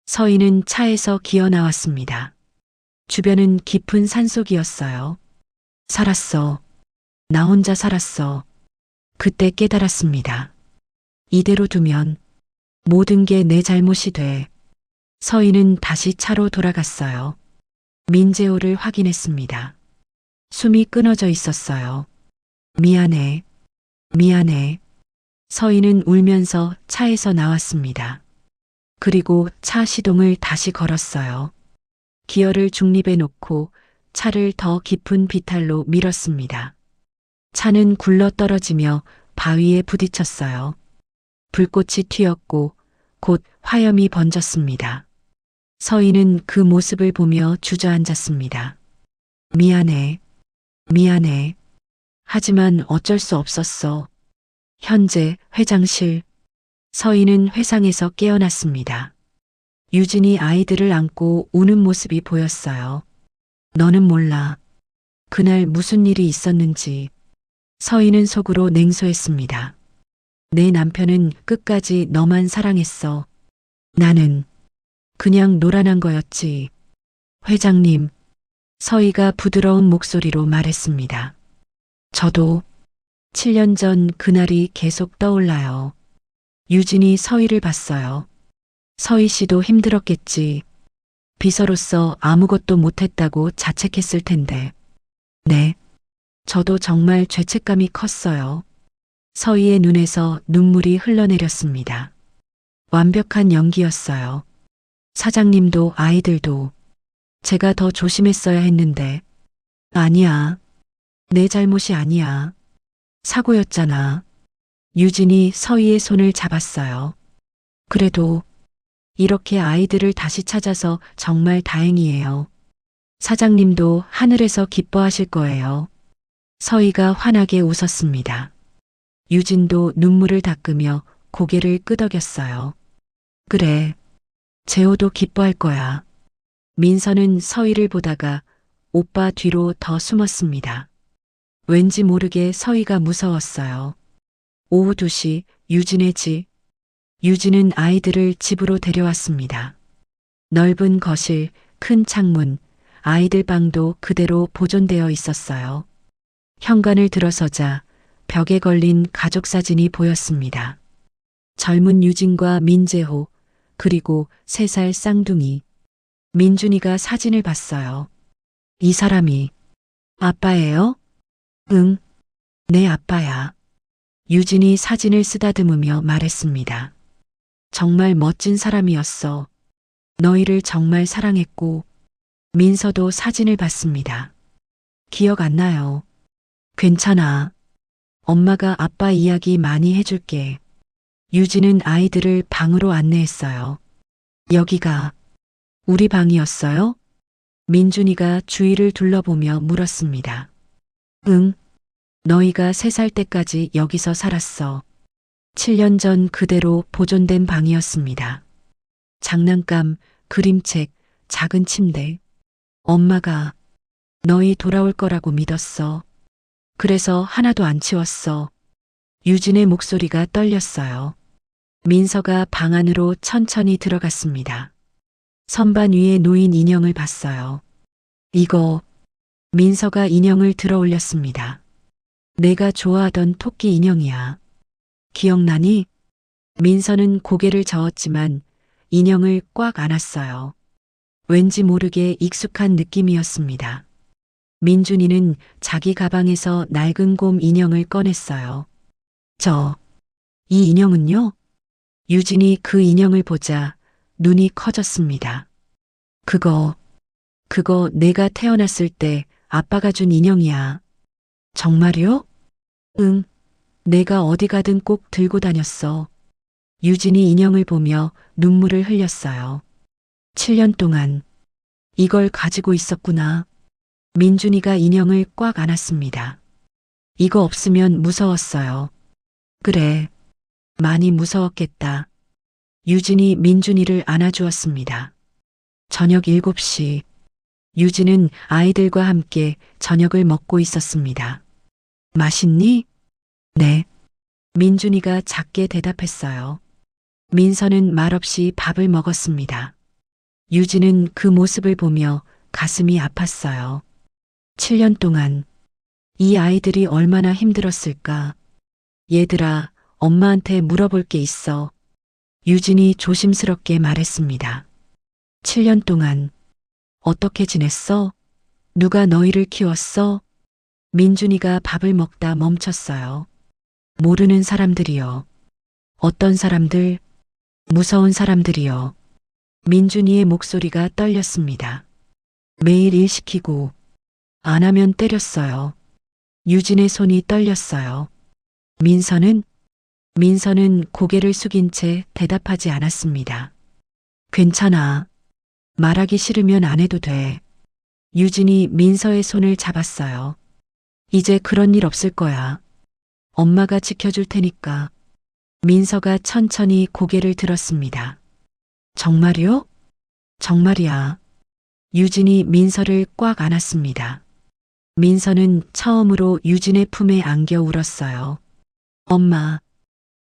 서희는 차에서 기어 나왔습니다. 주변은 깊은 산속이었어요. 살았어. 나 혼자 살았어. 그때 깨달았습니다. 이대로 두면 모든 게 내 잘못이 돼. 서희는 다시 차로 돌아갔어요. 민재호를 확인했습니다. 숨이 끊어져 있었어요. 미안해. 서희는 울면서 차에서 나왔습니다. 그리고 차 시동을 다시 걸었어요. 기어를 중립에 놓고 차를 더 깊은 비탈로 밀었습니다. 차는 굴러 떨어지며 바위에 부딪혔어요. 불꽃이 튀었고 곧 화염이 번졌습니다. 서희는 그 모습을 보며 주저앉았습니다. 미안해. 하지만 어쩔 수 없었어. 현재 회장실. 서희는 회상에서 깨어났습니다. 유진이 아이들을 안고 우는 모습이 보였어요. 너는 몰라. 그날 무슨 일이 있었는지. 서희는 속으로 냉소했습니다. 내 남편은 끝까지 너만 사랑했어. 나는 그냥 노란한 거였지. 회장님, 서희가 부드러운 목소리로 말했습니다. 저도 7년 전 그날이 계속 떠올라요. 유진이 서희를 봤어요. 서희 씨도 힘들었겠지. 비서로서 아무것도 못했다고 자책했을 텐데. 네. 저도 정말 죄책감이 컸어요. 서희의 눈에서 눈물이 흘러내렸습니다. 완벽한 연기였어요. 사장님도 아이들도 제가 더 조심했어야 했는데. 아니야. 내 잘못이 아니야. 사고였잖아. 유진이 서희의 손을 잡았어요. 그래도 이렇게 아이들을 다시 찾아서 정말 다행이에요. 사장님도 하늘에서 기뻐하실 거예요. 서희가 환하게 웃었습니다. 유진도 눈물을 닦으며 고개를 끄덕였어요. 그래. 재호도 기뻐할 거야. 민서는 서희를 보다가 오빠 뒤로 더 숨었습니다. 왠지 모르게 서희가 무서웠어요. 오후 2시 유진의 집. 유진은 아이들을 집으로 데려왔습니다. 넓은 거실, 큰 창문, 아이들 방도 그대로 보존되어 있었어요. 현관을 들어서자 벽에 걸린 가족 사진이 보였습니다. 젊은 유진과 민재호, 그리고 3살 쌍둥이. 민준이가 사진을 봤어요. 이 사람이 아빠예요? 응, 내 아빠야. 유진이 사진을 쓰다듬으며 말했습니다. 정말 멋진 사람이었어. 너희를 정말 사랑했고. 민서도 사진을 봤습니다. 기억 안 나요. 괜찮아. 엄마가 아빠 이야기 많이 해줄게. 유진은 아이들을 방으로 안내했어요. 여기가 우리 방이었어요? 민준이가 주위를 둘러보며 물었습니다. 응. 너희가 3살 때까지 여기서 살았어. 7년 전 그대로 보존된 방이었습니다. 장난감, 그림책, 작은 침대. 엄마가 너희 돌아올 거라고 믿었어. 그래서 하나도 안 치웠어. 유진의 목소리가 떨렸어요. 민서가 방 안으로 천천히 들어갔습니다. 선반 위에 놓인 인형을 봤어요. 이거. 민서가 인형을 들어 올렸습니다. 내가 좋아하던 토끼 인형이야. 기억나니? 민서는 고개를 저었지만 인형을 꽉 안았어요. 왠지 모르게 익숙한 느낌이었습니다. 민준이는 자기 가방에서 낡은 곰 인형을 꺼냈어요. 이 인형은요? 유진이 그 인형을 보자 눈이 커졌습니다. 그거 내가 태어났을 때 아빠가 준 인형이야. 정말요? 응, 내가 어디 가든 꼭 들고 다녔어. 유진이 인형을 보며 눈물을 흘렸어요. 7년 동안 이걸 가지고 있었구나. 민준이가 인형을 꽉 안았습니다. 이거 없으면 무서웠어요. 그래, 많이 무서웠겠다. 유진이 민준이를 안아주었습니다. 저녁 7시. 유진은 아이들과 함께 저녁을 먹고 있었습니다. 맛있니? 네. 민준이가 작게 대답했어요. 민서는 말없이 밥을 먹었습니다. 유진은 그 모습을 보며 가슴이 아팠어요. 7년 동안 이 아이들이 얼마나 힘들었을까. 얘들아, 엄마한테 물어볼 게 있어. 유진이 조심스럽게 말했습니다. 7년 동안 어떻게 지냈어? 누가 너희를 키웠어? 민준이가 밥을 먹다 멈췄어요. 모르는 사람들이요. 어떤 사람들? 무서운 사람들이요. 민준이의 목소리가 떨렸습니다. 매일 일 시키고 안 하면 때렸어요. 유진의 손이 떨렸어요. 민서는 고개를 숙인 채 대답하지 않았습니다. 괜찮아. 말하기 싫으면 안 해도 돼. 유진이 민서의 손을 잡았어요. 이제 그런 일 없을 거야. 엄마가 지켜줄 테니까. 민서가 천천히 고개를 들었습니다. 정말요? 정말이야. 유진이 민서를 꽉 안았습니다. 민서는 처음으로 유진의 품에 안겨 울었어요. 엄마.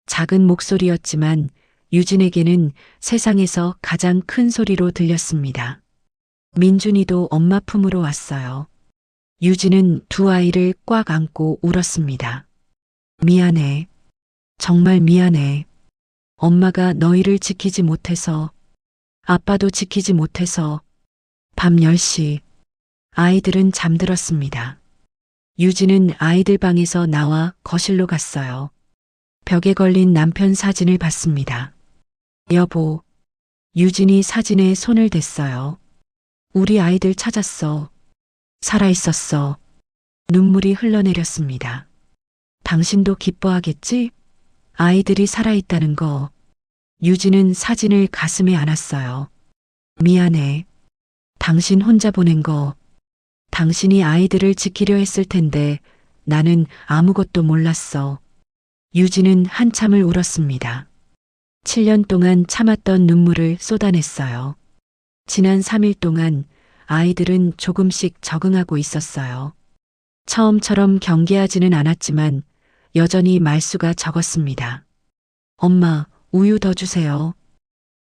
작은 목소리였지만 유진에게는 세상에서 가장 큰 소리로 들렸습니다. 민준이도 엄마 품으로 왔어요. 유진은 두 아이를 꽉 안고 울었습니다. 미안해. 정말 미안해. 엄마가 너희를 지키지 못해서, 아빠도 지키지 못해서. 밤 10시. 아이들은 잠들었습니다. 유진은 아이들 방에서 나와 거실로 갔어요. 벽에 걸린 남편 사진을 봤습니다. 여보. 유진이 사진에 손을 댔어요. 우리 아이들 찾았어. 살아있었어. 눈물이 흘러내렸습니다. 당신도 기뻐하겠지? 아이들이 살아있다는 거. 유진은 사진을 가슴에 안았어요. 미안해. 당신 혼자 보낸 거. 당신이 아이들을 지키려 했을 텐데 나는 아무것도 몰랐어. 유진은 한참을 울었습니다. 7년 동안 참았던 눈물을 쏟아냈어요. 지난 3일 동안 아이들은 조금씩 적응하고 있었어요. 처음처럼 경계하지는 않았지만 여전히 말수가 적었습니다. 엄마, 우유 더 주세요.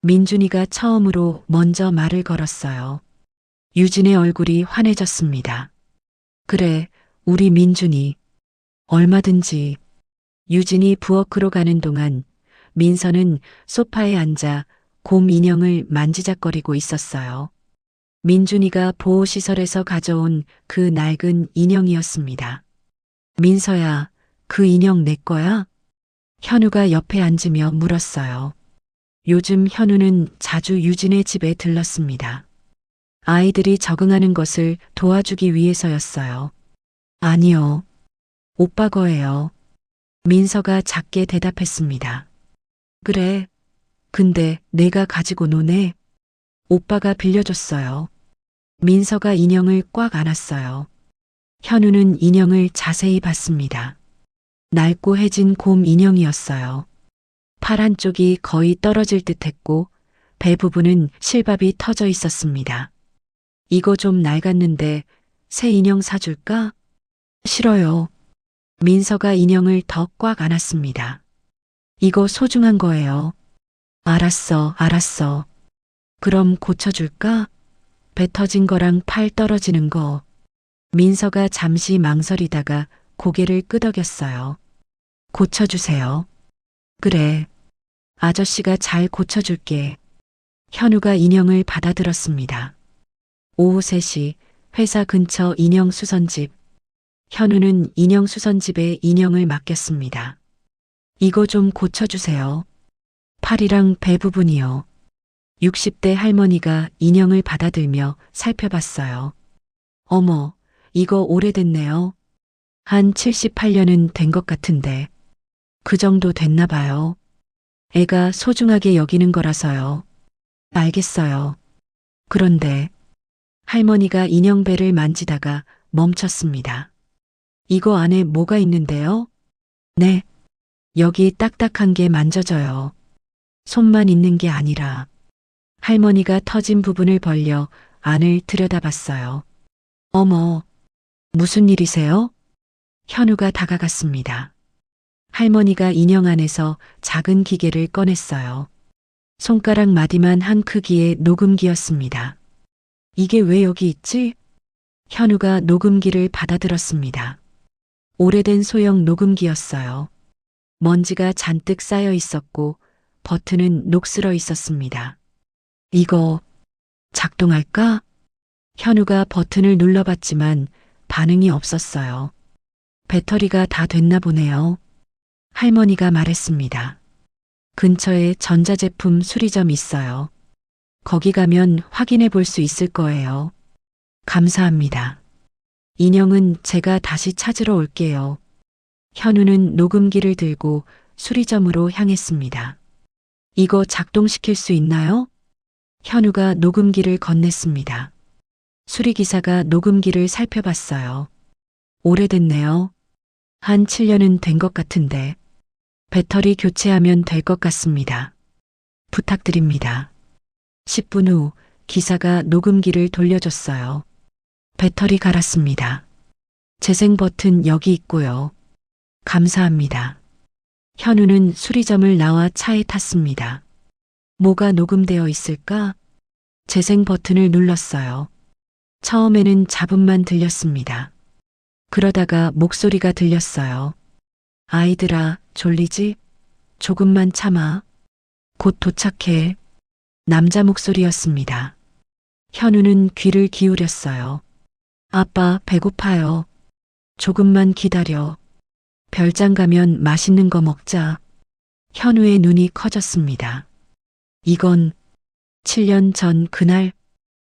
민준이가 처음으로 먼저 말을 걸었어요. 유진의 얼굴이 환해졌습니다. 그래, 우리 민준이. 얼마든지. 유진이 부엌으로 가는 동안 민서는 소파에 앉아 곰 인형을 만지작거리고 있었어요. 민준이가 보호시설에서 가져온 그 낡은 인형이었습니다. 민서야, 그 인형 내 거야? 현우가 옆에 앉으며 물었어요. 요즘 현우는 자주 유진의 집에 들렀습니다. 아이들이 적응하는 것을 도와주기 위해서였어요. 아니요. 오빠 거예요. 민서가 작게 대답했습니다. 그래. 근데 내가 가지고 노네. 오빠가 빌려줬어요. 민서가 인형을 꽉 안았어요. 현우는 인형을 자세히 봤습니다. 낡고 해진 곰 인형이었어요. 팔 한쪽이 거의 떨어질 듯 했고 배 부분은 실밥이 터져 있었습니다. 이거 좀 낡았는데 새 인형 사줄까? 싫어요. 민서가 인형을 더 꽉 안았습니다. 이거 소중한 거예요. 알았어, 알았어. 그럼 고쳐줄까? 배 터진 거랑 팔 떨어지는 거. 민서가 잠시 망설이다가 고개를 끄덕였어요. 고쳐주세요. 그래. 아저씨가 잘 고쳐줄게. 현우가 인형을 받아들었습니다. 오후 3시 회사 근처 인형 수선집. 현우는 인형 수선집에 인형을 맡겼습니다. 이거 좀 고쳐주세요. 팔이랑 배 부분이요. 60대 할머니가 인형을 받아들며 살펴봤어요. 어머, 이거 오래됐네요. 한 78년은 된 것 같은데. 그 정도 됐나 봐요. 애가 소중하게 여기는 거라서요. 알겠어요. 그런데 할머니가 인형배를 만지다가 멈췄습니다. 이거 안에 뭐가 있는데요? 네. 여기 딱딱한 게 만져져요. 손만 있는 게 아니라. 할머니가 터진 부분을 벌려 안을 들여다봤어요. 어머, 무슨 일이세요? 현우가 다가갔습니다. 할머니가 인형 안에서 작은 기계를 꺼냈어요. 손가락 마디만 한 크기의 녹음기였습니다. 이게 왜 여기 있지? 현우가 녹음기를 받아들었습니다. 오래된 소형 녹음기였어요. 먼지가 잔뜩 쌓여 있었고 버튼은 녹슬어 있었습니다. 이거 작동할까? 현우가 버튼을 눌러봤지만 반응이 없었어요. 배터리가 다 됐나 보네요. 할머니가 말했습니다. 근처에 전자제품 수리점 있어요. 거기 가면 확인해 볼 수 있을 거예요. 감사합니다. 인형은 제가 다시 찾으러 올게요. 현우는 녹음기를 들고 수리점으로 향했습니다. 이거 작동시킬 수 있나요? 현우가 녹음기를 건넸습니다. 수리기사가 녹음기를 살펴봤어요. 오래됐네요. 한 7년은 된 것 같은데. 배터리 교체하면 될 것 같습니다. 부탁드립니다. 10분 후 기사가 녹음기를 돌려줬어요. 배터리 갈았습니다. 재생 버튼 여기 있고요. 감사합니다. 현우는 수리점을 나와 차에 탔습니다. 뭐가 녹음되어 있을까? 재생 버튼을 눌렀어요. 처음에는 잡음만 들렸습니다. 그러다가 목소리가 들렸어요. 아이들아, 졸리지? 조금만 참아. 곧 도착해. 남자 목소리였습니다. 현우는 귀를 기울였어요. 아빠, 배고파요. 조금만 기다려. 별장 가면 맛있는 거 먹자. 현우의 눈이 커졌습니다. 이건 7년 전 그날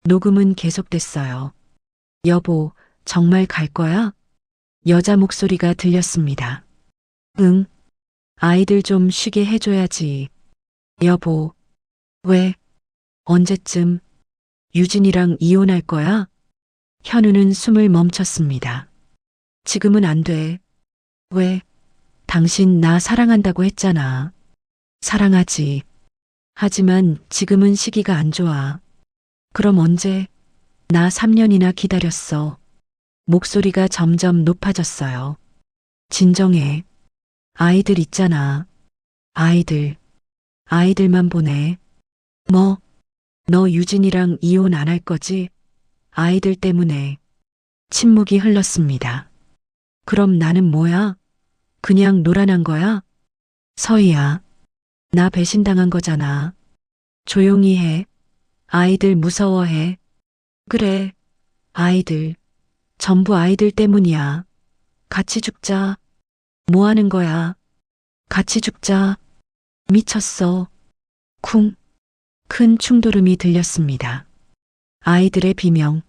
녹음은 계속됐어요. 여보, 정말 갈 거야? 여자 목소리가 들렸습니다. 응. 아이들 좀 쉬게 해줘야지. 여보. 왜? 언제쯤? 유진이랑 이혼할 거야? 현우는 숨을 멈췄습니다. 지금은 안 돼. 왜? 당신 나 사랑한다고 했잖아. 사랑하지. 하지만 지금은 시기가 안 좋아. 그럼 언제? 나 3년이나 기다렸어. 목소리가 점점 높아졌어요. 진정해. 아이들 있잖아. 아이들만 보내. 뭐? 너 유진이랑 이혼 안 할 거지? 아이들 때문에. 침묵이 흘렀습니다. 그럼 나는 뭐야? 그냥 노란한 거야? 서희야. 나 배신당한 거잖아. 조용히 해. 아이들 무서워해. 그래. 아이들. 전부 아이들 때문이야. 같이 죽자. 뭐 하는 거야? 같이 죽자. 미쳤어. 쿵. 큰 충돌음이 들렸습니다. 아이들의 비명.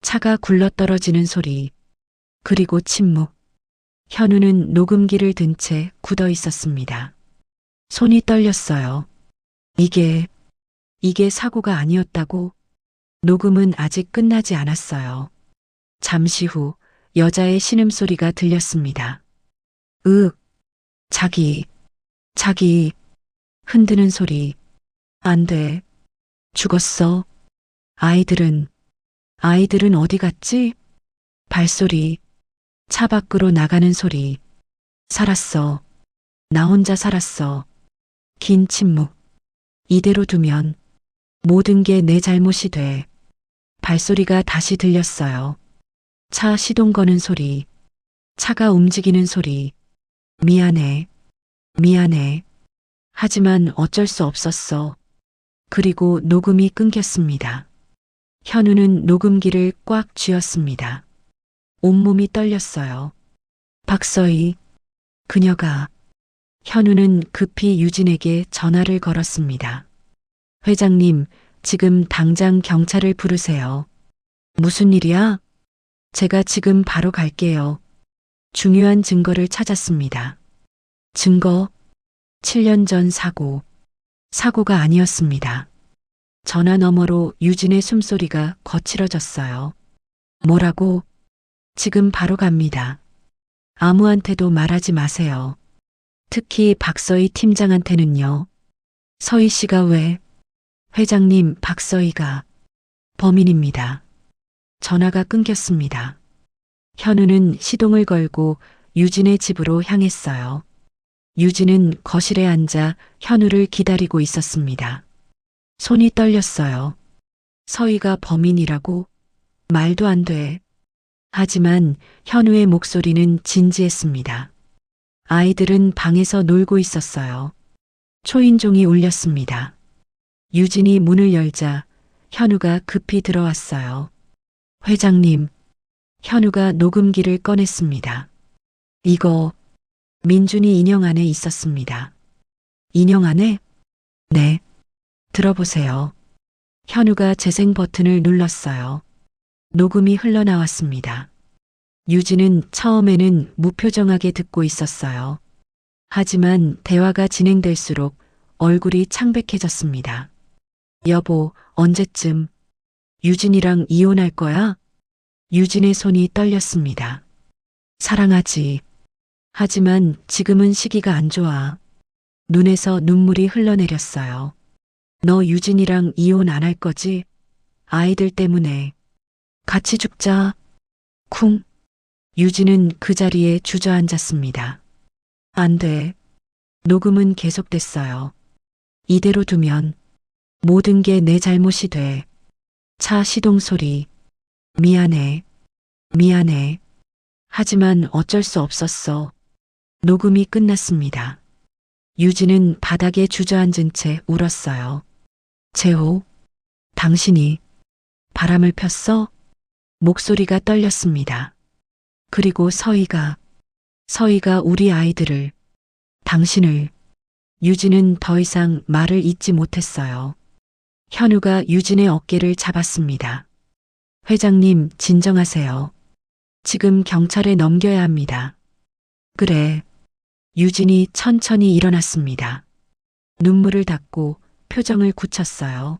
차가 굴러떨어지는 소리. 그리고 침묵. 현우는 녹음기를 든 채 굳어 있었습니다. 손이 떨렸어요. 이게 사고가 아니었다고? 녹음은 아직 끝나지 않았어요. 잠시 후 여자의 신음소리가 들렸습니다. 자기, 흔드는 소리. 안 돼. 죽었어. 아이들은 어디 갔지? 발소리. 차 밖으로 나가는 소리. 살았어. 나 혼자 살았어. 긴 침묵. 이대로 두면 모든 게 내 잘못이 돼. 발소리가 다시 들렸어요. 차 시동 거는 소리. 차가 움직이는 소리. 미안해. 하지만 어쩔 수 없었어. 그리고 녹음이 끊겼습니다. 현우는 녹음기를 꽉 쥐었습니다. 온몸이 떨렸어요. 박서희. 그녀가. 현우는 급히 유진에게 전화를 걸었습니다. 회장님, 지금 당장 경찰을 부르세요. 무슨 일이야? 제가 지금 바로 갈게요. 중요한 증거를 찾았습니다. 증거? 7년 전 사고가 아니었습니다. 전화 너머로 유진의 숨소리가 거칠어졌어요. 뭐라고? 지금 바로 갑니다. 아무한테도 말하지 마세요. 특히 박서희 팀장한테는요. 서희 씨가 왜? 회장님, 박서희가 범인입니다. 전화가 끊겼습니다. 현우는 시동을 걸고 유진의 집으로 향했어요. 유진은 거실에 앉아 현우를 기다리고 있었습니다. 손이 떨렸어요. 서희가 범인이라고? 말도 안 돼. 하지만 현우의 목소리는 진지했습니다. 아이들은 방에서 놀고 있었어요. 초인종이 울렸습니다. 유진이 문을 열자 현우가 급히 들어왔어요. 회장님, 현우가 녹음기를 꺼냈습니다. 이거 민준이 인형 안에 있었습니다. 인형 안에? 네. 들어보세요. 현우가 재생 버튼을 눌렀어요. 녹음이 흘러나왔습니다. 유진은 처음에는 무표정하게 듣고 있었어요. 하지만 대화가 진행될수록 얼굴이 창백해졌습니다. 여보, 언제쯤? 유진이랑 이혼할 거야? 유진의 손이 떨렸습니다. 사랑하지. 하지만 지금은 시기가 안 좋아. 눈에서 눈물이 흘러내렸어요. 너 유진이랑 이혼 안 할 거지? 아이들 때문에. 같이 죽자. 쿵. 유진은 그 자리에 주저앉았습니다. 안 돼. 녹음은 계속됐어요. 이대로 두면 모든 게 내 잘못이 돼. 차 시동 소리. 미안해. 미안해. 하지만 어쩔 수 없었어. 녹음이 끝났습니다. 유진은 바닥에 주저앉은 채 울었어요. 재호, 당신이 바람을 폈어? 목소리가 떨렸습니다. 그리고 서희가 우리 아이들을, 당신을. 유진은 더 이상 말을 잇지 못했어요. 현우가 유진의 어깨를 잡았습니다. 회장님, 진정하세요. 지금 경찰에 넘겨야 합니다. 그래. 유진이 천천히 일어났습니다. 눈물을 닦고 표정을 굳혔어요.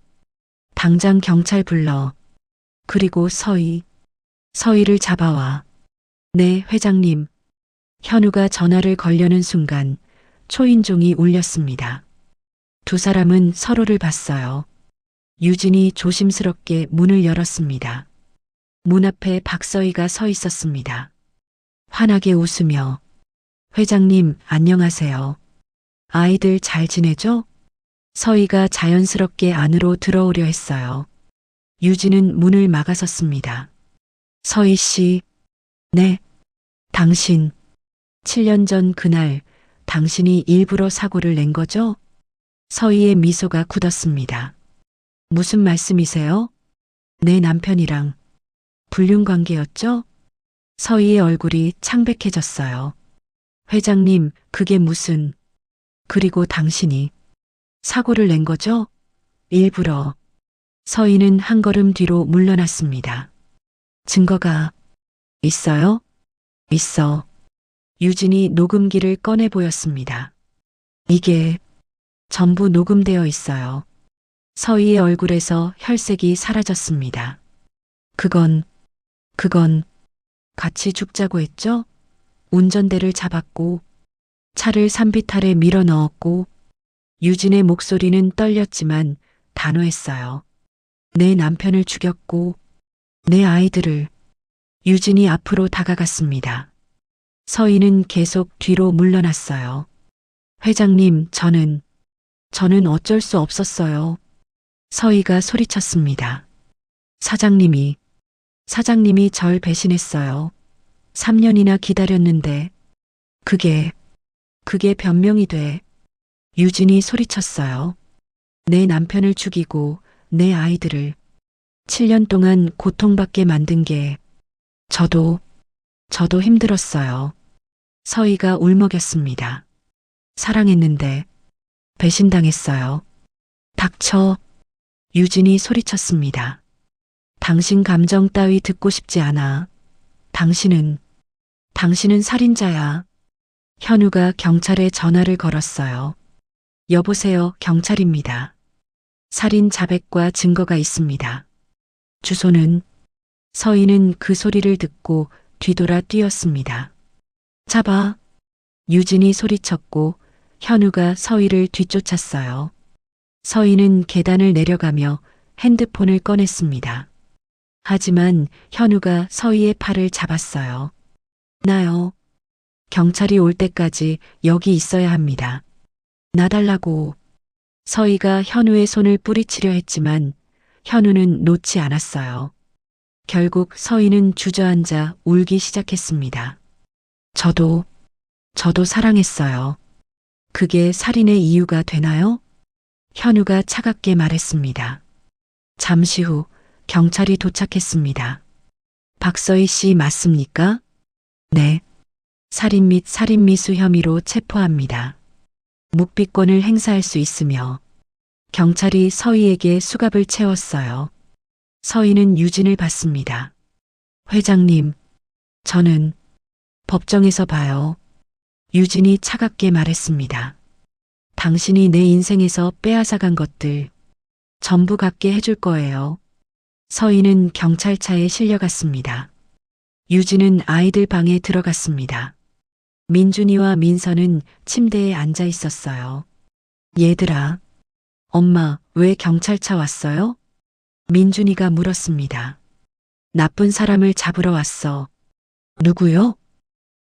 당장 경찰 불러. 그리고 서희를 잡아와. 네, 회장님. 현우가 전화를 걸려는 순간 초인종이 울렸습니다. 두 사람은 서로를 봤어요. 유진이 조심스럽게 문을 열었습니다. 문 앞에 박서희가 서 있었습니다. 환하게 웃으며 회장님, 안녕하세요. 아이들 잘 지내죠? 서희가 자연스럽게 안으로 들어오려 했어요. 유진은 문을 막아섰습니다. 서희 씨, 네, 당신, 7년 전 그날 당신이 일부러 사고를 낸 거죠? 서희의 미소가 굳었습니다. 무슨 말씀이세요? 내 남편이랑 불륜 관계였죠? 서희의 얼굴이 창백해졌어요. 회장님, 그게 무슨... 그리고 당신이 사고를 낸 거죠? 일부러. 서희는 한 걸음 뒤로 물러났습니다. 증거가 있어요? 있어. 유진이 녹음기를 꺼내 보였습니다. 이게 전부 녹음되어 있어요. 서희의 얼굴에서 혈색이 사라졌습니다. 그건 같이 죽자고 했죠? 운전대를 잡았고 차를 산비탈에 밀어 넣었고 유진의 목소리는 떨렸지만 단호했어요. 내 남편을 죽였고 내 아이들을. 유진이 앞으로 다가갔습니다. 서희는 계속 뒤로 물러났어요. 회장님, 저는 어쩔 수 없었어요. 서희가 소리쳤습니다. 사장님이 절 배신했어요. 3년이나 기다렸는데 그게 변명이 돼. 유진이 소리쳤어요. 내 남편을 죽이고 내 아이들을 7년 동안 고통받게 만든 게 저도 힘들었어요. 서희가 울먹였습니다. 사랑했는데 배신당했어요. 닥쳐. 유진이 소리쳤습니다. 당신 감정 따위 듣고 싶지 않아. 당신은 살인자야. 현우가 경찰에 전화를 걸었어요. 여보세요, 경찰입니다. 살인 자백과 증거가 있습니다. 주소는. 서희는 그 소리를 듣고 뒤돌아 뛰었습니다. 잡아. 유진이 소리쳤고 현우가 서희를 뒤쫓았어요. 서희는 계단을 내려가며 핸드폰을 꺼냈습니다. 하지만 현우가 서희의 팔을 잡았어요. 나요. 경찰이 올 때까지 여기 있어야 합니다. 나달라고. 서희가 현우의 손을 뿌리치려 했지만 현우는 놓지 않았어요. 결국 서희는 주저앉아 울기 시작했습니다. 저도 사랑했어요. 그게 살인의 이유가 되나요? 현우가 차갑게 말했습니다. 잠시 후 경찰이 도착했습니다. 박서희 씨 맞습니까? 네. 살인 및 살인미수 혐의로 체포합니다. 묵비권을 행사할 수 있으며 경찰이 서희에게 수갑을 채웠어요. 서희는 유진을 봤습니다. 회장님, 저는 법정에서 봐요. 유진이 차갑게 말했습니다. 당신이 내 인생에서 빼앗아간 것들 전부 갖게 해줄 거예요. 서희는 경찰차에 실려갔습니다. 유진은 아이들 방에 들어갔습니다. 민준이와 민서는 침대에 앉아 있었어요. 얘들아, 엄마, 왜 경찰차 왔어요? 민준이가 물었습니다. 나쁜 사람을 잡으러 왔어. 누구요?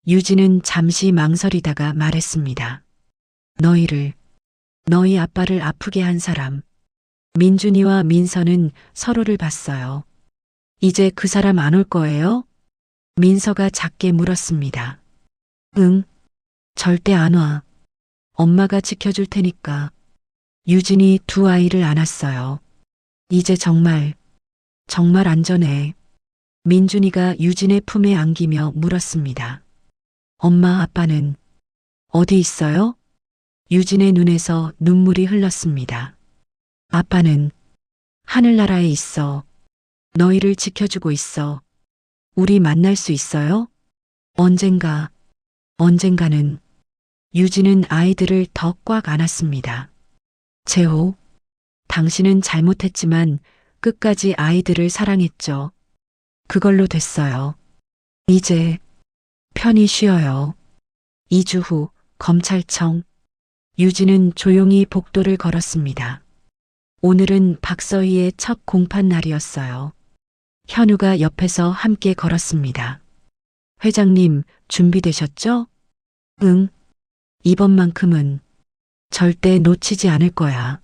유진은 잠시 망설이다가 말했습니다. 너희 아빠를 아프게 한 사람. 민준이와 민서는 서로를 봤어요. 이제 그 사람 안 올 거예요? 민서가 작게 물었습니다. 응, 절대 안 와. 엄마가 지켜줄 테니까. 유진이 두 아이를 안았어요. 이제 정말 안전해. 민준이가 유진의 품에 안기며 물었습니다. 엄마, 아빠는 어디 있어요? 유진의 눈에서 눈물이 흘렀습니다. 아빠는 하늘나라에 있어. 너희를 지켜주고 있어. 우리 만날 수 있어요? 언젠가는. 유진은 아이들을 더 꽉 안았습니다. 재호, 당신은 잘못했지만 끝까지 아이들을 사랑했죠. 그걸로 됐어요. 이제 편히 쉬어요. 2주 후 검찰청. 유진은 조용히 복도를 걸었습니다. 오늘은 박서희의 첫 공판 날이었어요. 현우가 옆에서 함께 걸었습니다. 회장님, 준비되셨죠? 응. 이번만큼은 절대 놓치지 않을 거야.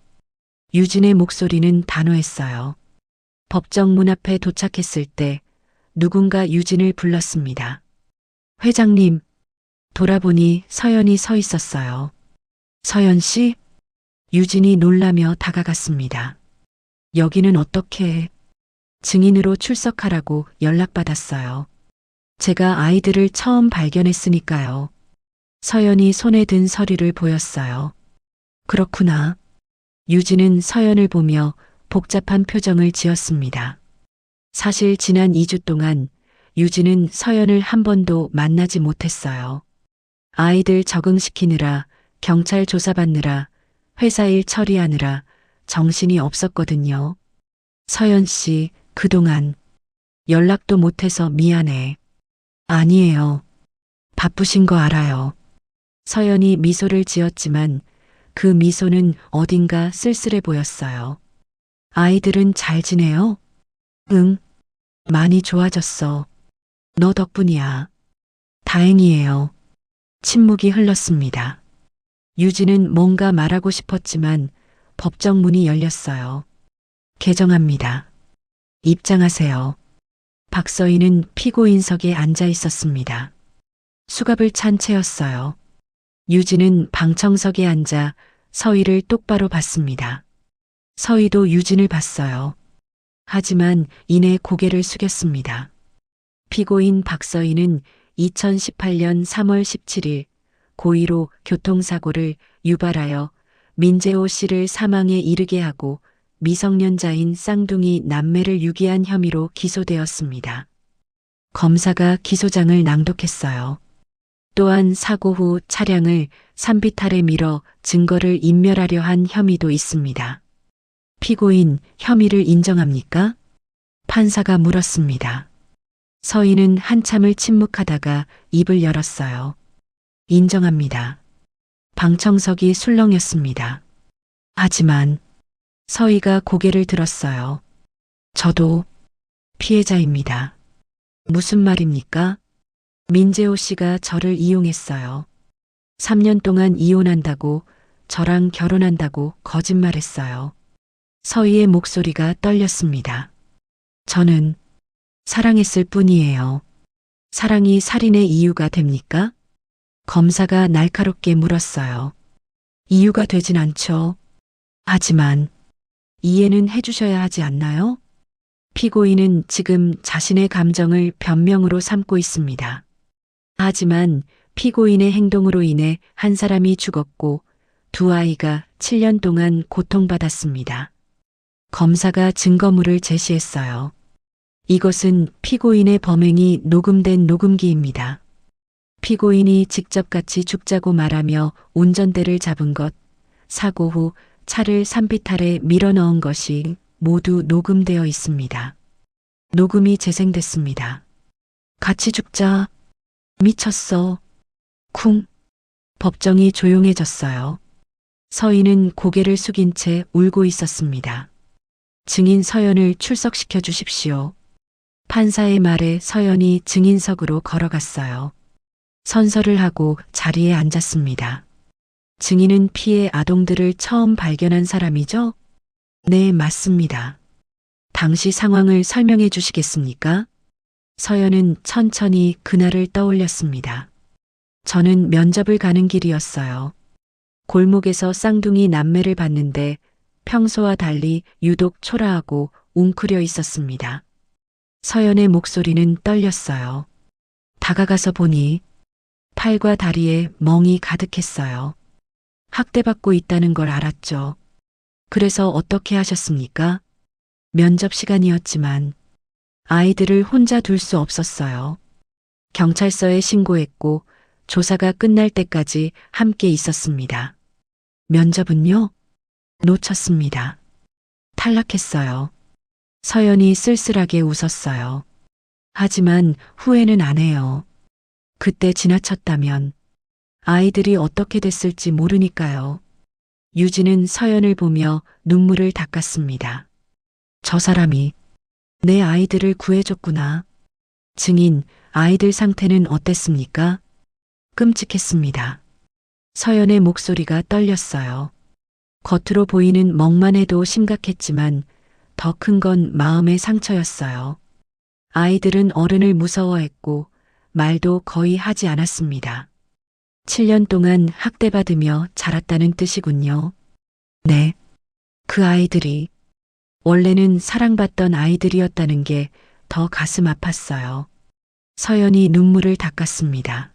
유진의 목소리는 단호했어요. 법정 문 앞에 도착했을 때 누군가 유진을 불렀습니다. 회장님, 돌아보니 서연이 서 있었어요. 서연 씨? 유진이 놀라며 다가갔습니다. 여기는 어떻게? 증인으로 출석하라고 연락받았어요. 제가 아이들을 처음 발견했으니까요. 서연이 손에 든 서류를 보였어요. 그렇구나. 유진은 서연을 보며 복잡한 표정을 지었습니다. 사실 지난 2주 동안 유진은 서연을 한 번도 만나지 못했어요. 아이들 적응시키느라, 경찰 조사받느라, 회사 일 처리하느라 정신이 없었거든요. 서연 씨, 그동안 연락도 못해서 미안해. 아니에요. 바쁘신 거 알아요. 서연이 미소를 지었지만 그 미소는 어딘가 쓸쓸해 보였어요. 아이들은 잘 지내요? 응, 많이 좋아졌어. 너 덕분이야. 다행이에요. 침묵이 흘렀습니다. 유진은 뭔가 말하고 싶었지만 법정 문이 열렸어요. 개정합니다. 입장하세요. 박서희는 피고인석에 앉아 있었습니다. 수갑을 찬 채였어요. 유진은 방청석에 앉아 서희를 똑바로 봤습니다. 서희도 유진을 봤어요. 하지만 이내 고개를 숙였습니다. 피고인 박서희는 2018년 3월 17일 고의로 교통사고를 유발하여 민재호 씨를 사망에 이르게 하고 미성년자인 쌍둥이 남매를 유기한 혐의로 기소되었습니다. 검사가 기소장을 낭독했어요. 또한 사고 후 차량을 산비탈에 밀어 증거를 인멸하려 한 혐의도 있습니다. 피고인, 혐의를 인정합니까? 판사가 물었습니다. 서희는 한참을 침묵하다가 입을 열었어요. 인정합니다. 방청석이 술렁였습니다. 하지만 서희가 고개를 들었어요. 저도 피해자입니다. 무슨 말입니까? 민재호 씨가 저를 이용했어요. 3년 동안 이혼한다고, 저랑 결혼한다고 거짓말했어요. 서희의 목소리가 떨렸습니다. 저는 사랑했을 뿐이에요. 사랑이 살인의 이유가 됩니까? 검사가 날카롭게 물었어요. 이유가 되진 않죠. 하지만 이해는 해주셔야 하지 않나요? 피고인은 지금 자신의 감정을 변명으로 삼고 있습니다. 하지만 피고인의 행동으로 인해 한 사람이 죽었고 두 아이가 7년 동안 고통받았습니다. 검사가 증거물을 제시했어요. 이것은 피고인의 범행이 녹음된 녹음기입니다. 피고인이 직접 같이 죽자고 말하며 운전대를 잡은 것, 사고 후 차를 산비탈에 밀어 넣은 것이 모두 녹음되어 있습니다. 녹음이 재생됐습니다. 같이 죽자. 미쳤어. 쿵. 법정이 조용해졌어요. 서인은 고개를 숙인 채 울고 있었습니다. 증인 서연을 출석시켜 주십시오. 판사의 말에 서연이 증인석으로 걸어갔어요. 선서를 하고 자리에 앉았습니다. 증인은 피해 아동들을 처음 발견한 사람이죠? 네, 맞습니다. 당시 상황을 설명해 주시겠습니까? 서연은 천천히 그날을 떠올렸습니다. 저는 면접을 가는 길이었어요. 골목에서 쌍둥이 남매를 봤는데 평소와 달리 유독 초라하고 웅크려 있었습니다. 서연의 목소리는 떨렸어요. 다가가서 보니 팔과 다리에 멍이 가득했어요. 학대받고 있다는 걸 알았죠. 그래서 어떻게 하셨습니까? 면접 시간이었지만 아이들을 혼자 둘 수 없었어요. 경찰서에 신고했고 조사가 끝날 때까지 함께 있었습니다. 면접은요? 놓쳤습니다. 탈락했어요. 서연이 쓸쓸하게 웃었어요. 하지만 후회는 안 해요. 그때 지나쳤다면 아이들이 어떻게 됐을지 모르니까요. 유진은 서연을 보며 눈물을 닦았습니다. 저 사람이 내 아이들을 구해줬구나. 증인, 아이들 상태는 어땠습니까? 끔찍했습니다. 서연의 목소리가 떨렸어요. 겉으로 보이는 멍만 해도 심각했지만 더 큰 건 마음의 상처였어요. 아이들은 어른을 무서워했고 말도 거의 하지 않았습니다. 7년 동안 학대받으며 자랐다는 뜻이군요. 네. 그 아이들이 원래는 사랑받던 아이들이었다는 게 더 가슴 아팠어요. 서연이 눈물을 닦았습니다.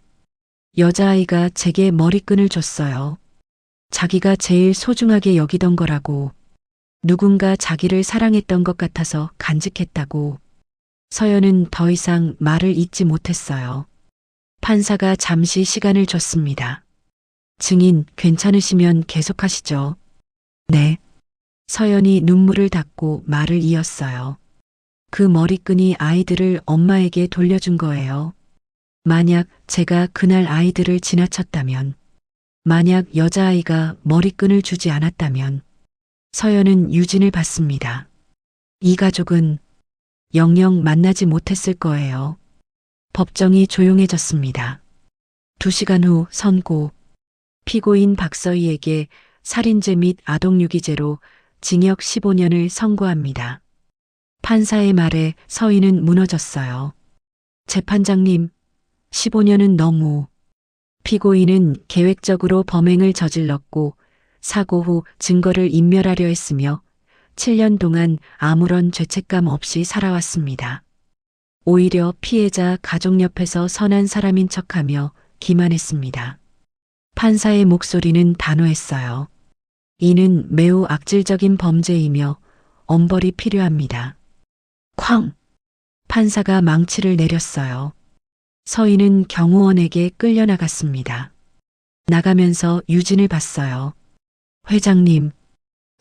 여자아이가 제게 머리끈을 줬어요. 자기가 제일 소중하게 여기던 거라고. 누군가 자기를 사랑했던 것 같아서 간직했다고. 서연은 더 이상 말을 잇지 못했어요. 판사가 잠시 시간을 줬습니다. 증인, 괜찮으시면 계속하시죠. 네. 서연이 눈물을 닦고 말을 이었어요. 그 머리끈이 아이들을 엄마에게 돌려준 거예요. 만약 제가 그날 아이들을 지나쳤다면, 만약 여자아이가 머리끈을 주지 않았다면, 서연은 유진을 봤습니다. 이 가족은 영영 만나지 못했을 거예요. 법정이 조용해졌습니다. 2시간 후 선고. 피고인 박서희에게 살인죄 및 아동유기죄로 징역 15년을 선고합니다. 판사의 말에 서희는 무너졌어요. 재판장님, 15년은 너무. 피고인은 계획적으로 범행을 저질렀고 사고 후 증거를 인멸하려 했으며 7년 동안 아무런 죄책감 없이 살아왔습니다. 오히려 피해자 가족 옆에서 선한 사람인 척하며 기만했습니다. 판사의 목소리는 단호했어요. 이는 매우 악질적인 범죄이며 엄벌이 필요합니다. 쾅! 판사가 망치를 내렸어요. 서희는 경호원에게 끌려나갔습니다. 나가면서 유진을 봤어요. 회장님,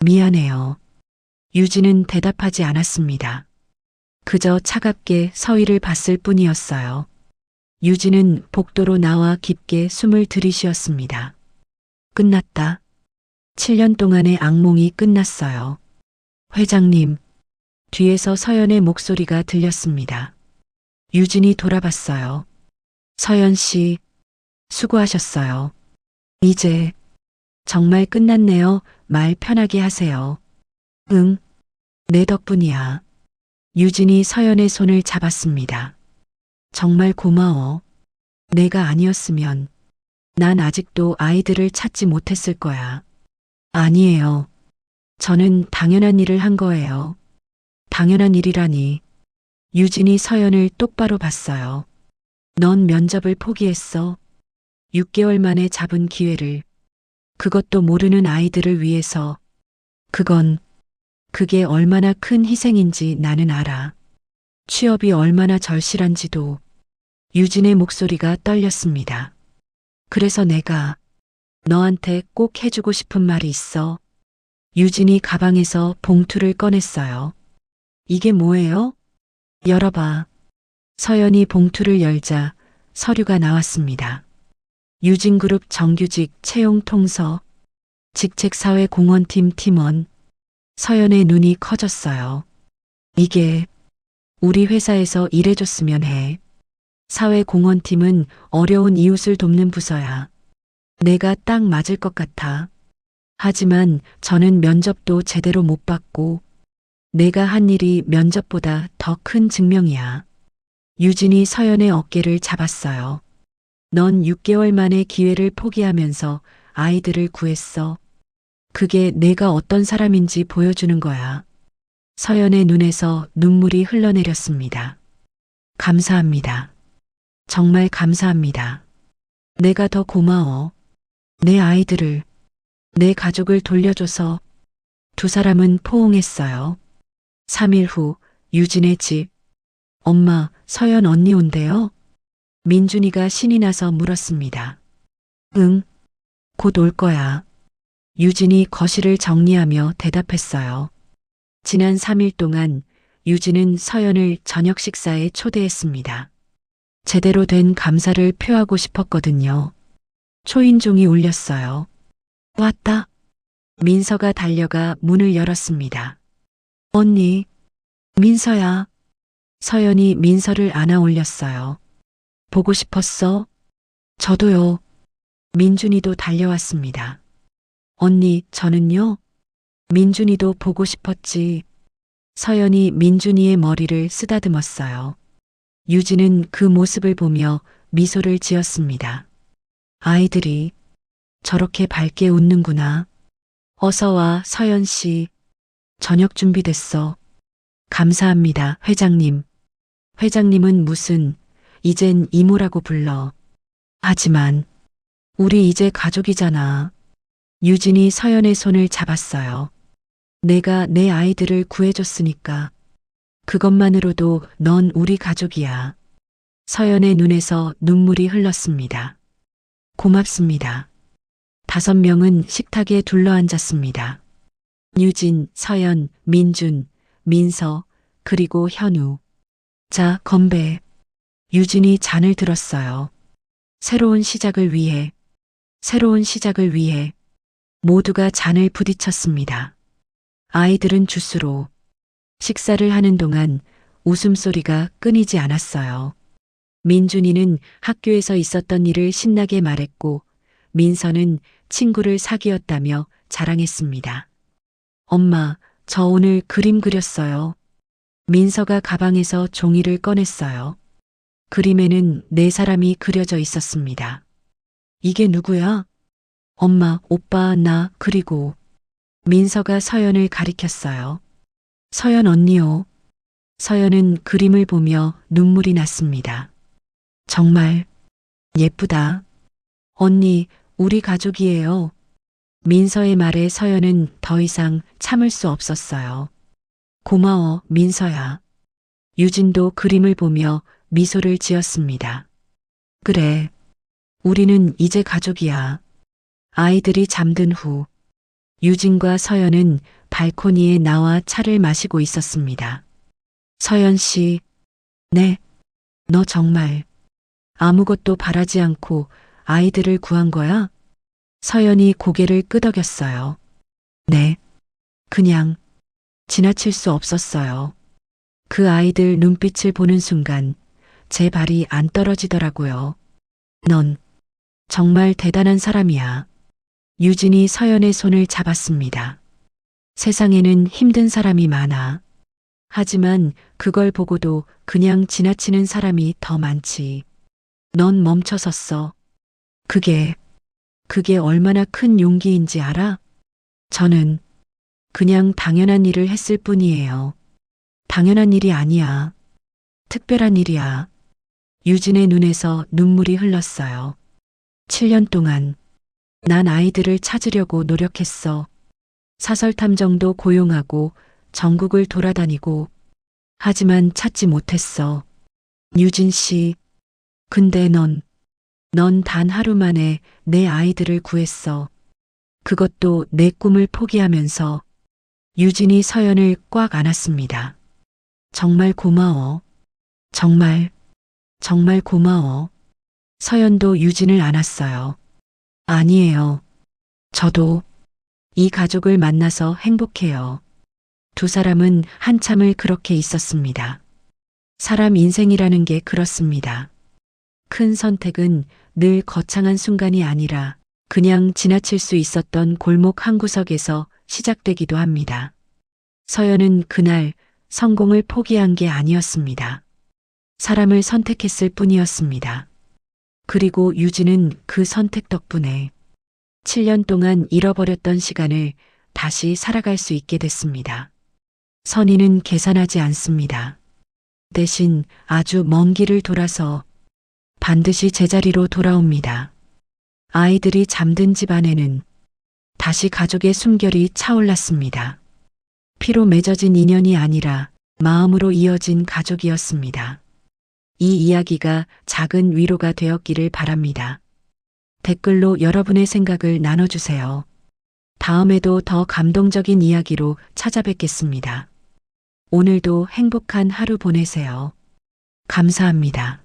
미안해요. 유진은 대답하지 않았습니다. 그저 차갑게 서희를 봤을 뿐이었어요. 유진은 복도로 나와 깊게 숨을 들이쉬었습니다. 끝났다. 7년 동안의 악몽이 끝났어요. 회장님, 뒤에서 서연의 목소리가 들렸습니다. 유진이 돌아봤어요. 서연 씨, 수고하셨어요. 이제 정말 끝났네요. 말 편하게 하세요. 응, 내 덕분이야. 유진이 서연의 손을 잡았습니다. 정말 고마워. 내가 아니었으면 난 아직도 아이들을 찾지 못했을 거야. 아니에요. 저는 당연한 일을 한 거예요. 당연한 일이라니. 유진이 서연을 똑바로 봤어요. 넌 면접을 포기했어. 6개월 만에 잡은 기회를. 그것도 모르는 아이들을 위해서. 그게 얼마나 큰 희생인지 나는 알아. 취업이 얼마나 절실한지도. 유진의 목소리가 떨렸습니다. 그래서 내가 너한테 꼭 해주고 싶은 말이 있어. 유진이 가방에서 봉투를 꺼냈어요. 이게 뭐예요? 열어봐. 서연이 봉투를 열자 서류가 나왔습니다. 유진그룹 정규직 채용 통서, 직책사회공헌팀 팀원. 서연의 눈이 커졌어요. 이게 우리 회사에서 일해줬으면 해. 사회공헌팀은 어려운 이웃을 돕는 부서야. 내가 딱 맞을 것 같아. 하지만 저는 면접도 제대로 못 받고 내가 한 일이 면접보다 더 큰 증명이야. 유진이 서연의 어깨를 잡았어요. 넌 6개월 만에 기회를 포기하면서 아이들을 구했어. 그게 내가 어떤 사람인지 보여주는 거야. 서연의 눈에서 눈물이 흘러내렸습니다. 감사합니다. 정말 감사합니다. 내가 더 고마워. 내 아이들을, 내 가족을 돌려줘서. 두 사람은 포옹했어요. 3일 후 유진의 집. 엄마, 서연 언니 온대요? 민준이가 신이 나서 물었습니다. 응, 곧 올 거야. 유진이 거실을 정리하며 대답했어요. 지난 3일 동안 유진은 서연을 저녁 식사에 초대했습니다. 제대로 된 감사를 표하고 싶었거든요. 초인종이 울렸어요. 왔다. 민서가 달려가 문을 열었습니다. 언니, 민서야. 서연이 민서를 안아 올렸어요. 보고 싶었어? 저도요. 민준이도 달려왔습니다. 언니, 저는요? 민준이도 보고 싶었지. 서연이 민준이의 머리를 쓰다듬었어요. 유진은 그 모습을 보며 미소를 지었습니다. 아이들이 저렇게 밝게 웃는구나. 어서 와, 서연 씨. 저녁 준비됐어. 감사합니다, 회장님. 회장님은 무슨, 이젠 이모라고 불러. 하지만, 우리 이제 가족이잖아. 유진이 서연의 손을 잡았어요. 내가 내 아이들을 구해줬으니까. 그것만으로도 넌 우리 가족이야. 서연의 눈에서 눈물이 흘렀습니다. 고맙습니다. 5명은 식탁에 둘러앉았습니다. 유진, 서연, 민준, 민서, 그리고 현우. 자, 건배. 유진이 잔을 들었어요. 새로운 시작을 위해, 새로운 시작을 위해. 모두가 잔을 부딪혔습니다. 아이들은 주스로. 식사를 하는 동안 웃음소리가 끊이지 않았어요. 민준이는 학교에서 있었던 일을 신나게 말했고, 민서는 친구를 사귀었다며 자랑했습니다. 엄마, 저 오늘 그림 그렸어요. 민서가 가방에서 종이를 꺼냈어요. 그림에는 4사람이 그려져 있었습니다. 이게 누구야? 엄마, 오빠, 나, 그리고 민서가 서연을 가리켰어요. 서연 언니요. 서연은 그림을 보며 눈물이 났습니다. 정말 예쁘다. 언니, 우리 가족이에요. 민서의 말에 서연은 더 이상 참을 수 없었어요. 고마워, 민서야. 유진도 그림을 보며 미소를 지었습니다. 그래, 우리는 이제 가족이야. 아이들이 잠든 후 유진과 서연은 발코니에 나와 차를 마시고 있었습니다. 서연 씨, 네, 너 정말 아무것도 바라지 않고 아이들을 구한 거야? 서연이 고개를 끄덕였어요. 네, 그냥 지나칠 수 없었어요. 그 아이들 눈빛을 보는 순간 제 발이 안 떨어지더라고요. 넌 정말 대단한 사람이야. 유진이 서연의 손을 잡았습니다. 세상에는 힘든 사람이 많아. 하지만 그걸 보고도 그냥 지나치는 사람이 더 많지. 넌 멈춰섰어. 그게 얼마나 큰 용기인지 알아? 저는 그냥 당연한 일을 했을 뿐이에요. 당연한 일이 아니야. 특별한 일이야. 유진의 눈에서 눈물이 흘렀어요. 7년 동안 난 아이들을 찾으려고 노력했어. 사설탐정도 고용하고 전국을 돌아다니고 하지만 찾지 못했어. 유진 씨, 근데 넌 단 하루 만에 내 아이들을 구했어. 그것도 내 꿈을 포기하면서. 유진이 서연을 꽉 안았습니다. 정말 고마워. 정말 고마워. 서연도 유진을 안았어요. 아니에요. 저도 이 가족을 만나서 행복해요. 두 사람은 한참을 그렇게 있었습니다. 사람 인생이라는 게 그렇습니다. 큰 선택은 늘 거창한 순간이 아니라 그냥 지나칠 수 있었던 골목 한 구석에서 시작되기도 합니다. 서연은 그날 성공을 포기한 게 아니었습니다. 사람을 선택했을 뿐이었습니다. 그리고 유진은 그 선택 덕분에 7년 동안 잃어버렸던 시간을 다시 살아갈 수 있게 됐습니다. 선의는 계산하지 않습니다. 대신 아주 먼 길을 돌아서 반드시 제자리로 돌아옵니다. 아이들이 잠든 집 안에는 다시 가족의 숨결이 차올랐습니다. 피로 맺어진 인연이 아니라 마음으로 이어진 가족이었습니다. 이 이야기가 작은 위로가 되었기를 바랍니다. 댓글로 여러분의 생각을 나눠주세요. 다음에도 더 감동적인 이야기로 찾아뵙겠습니다. 오늘도 행복한 하루 보내세요. 감사합니다.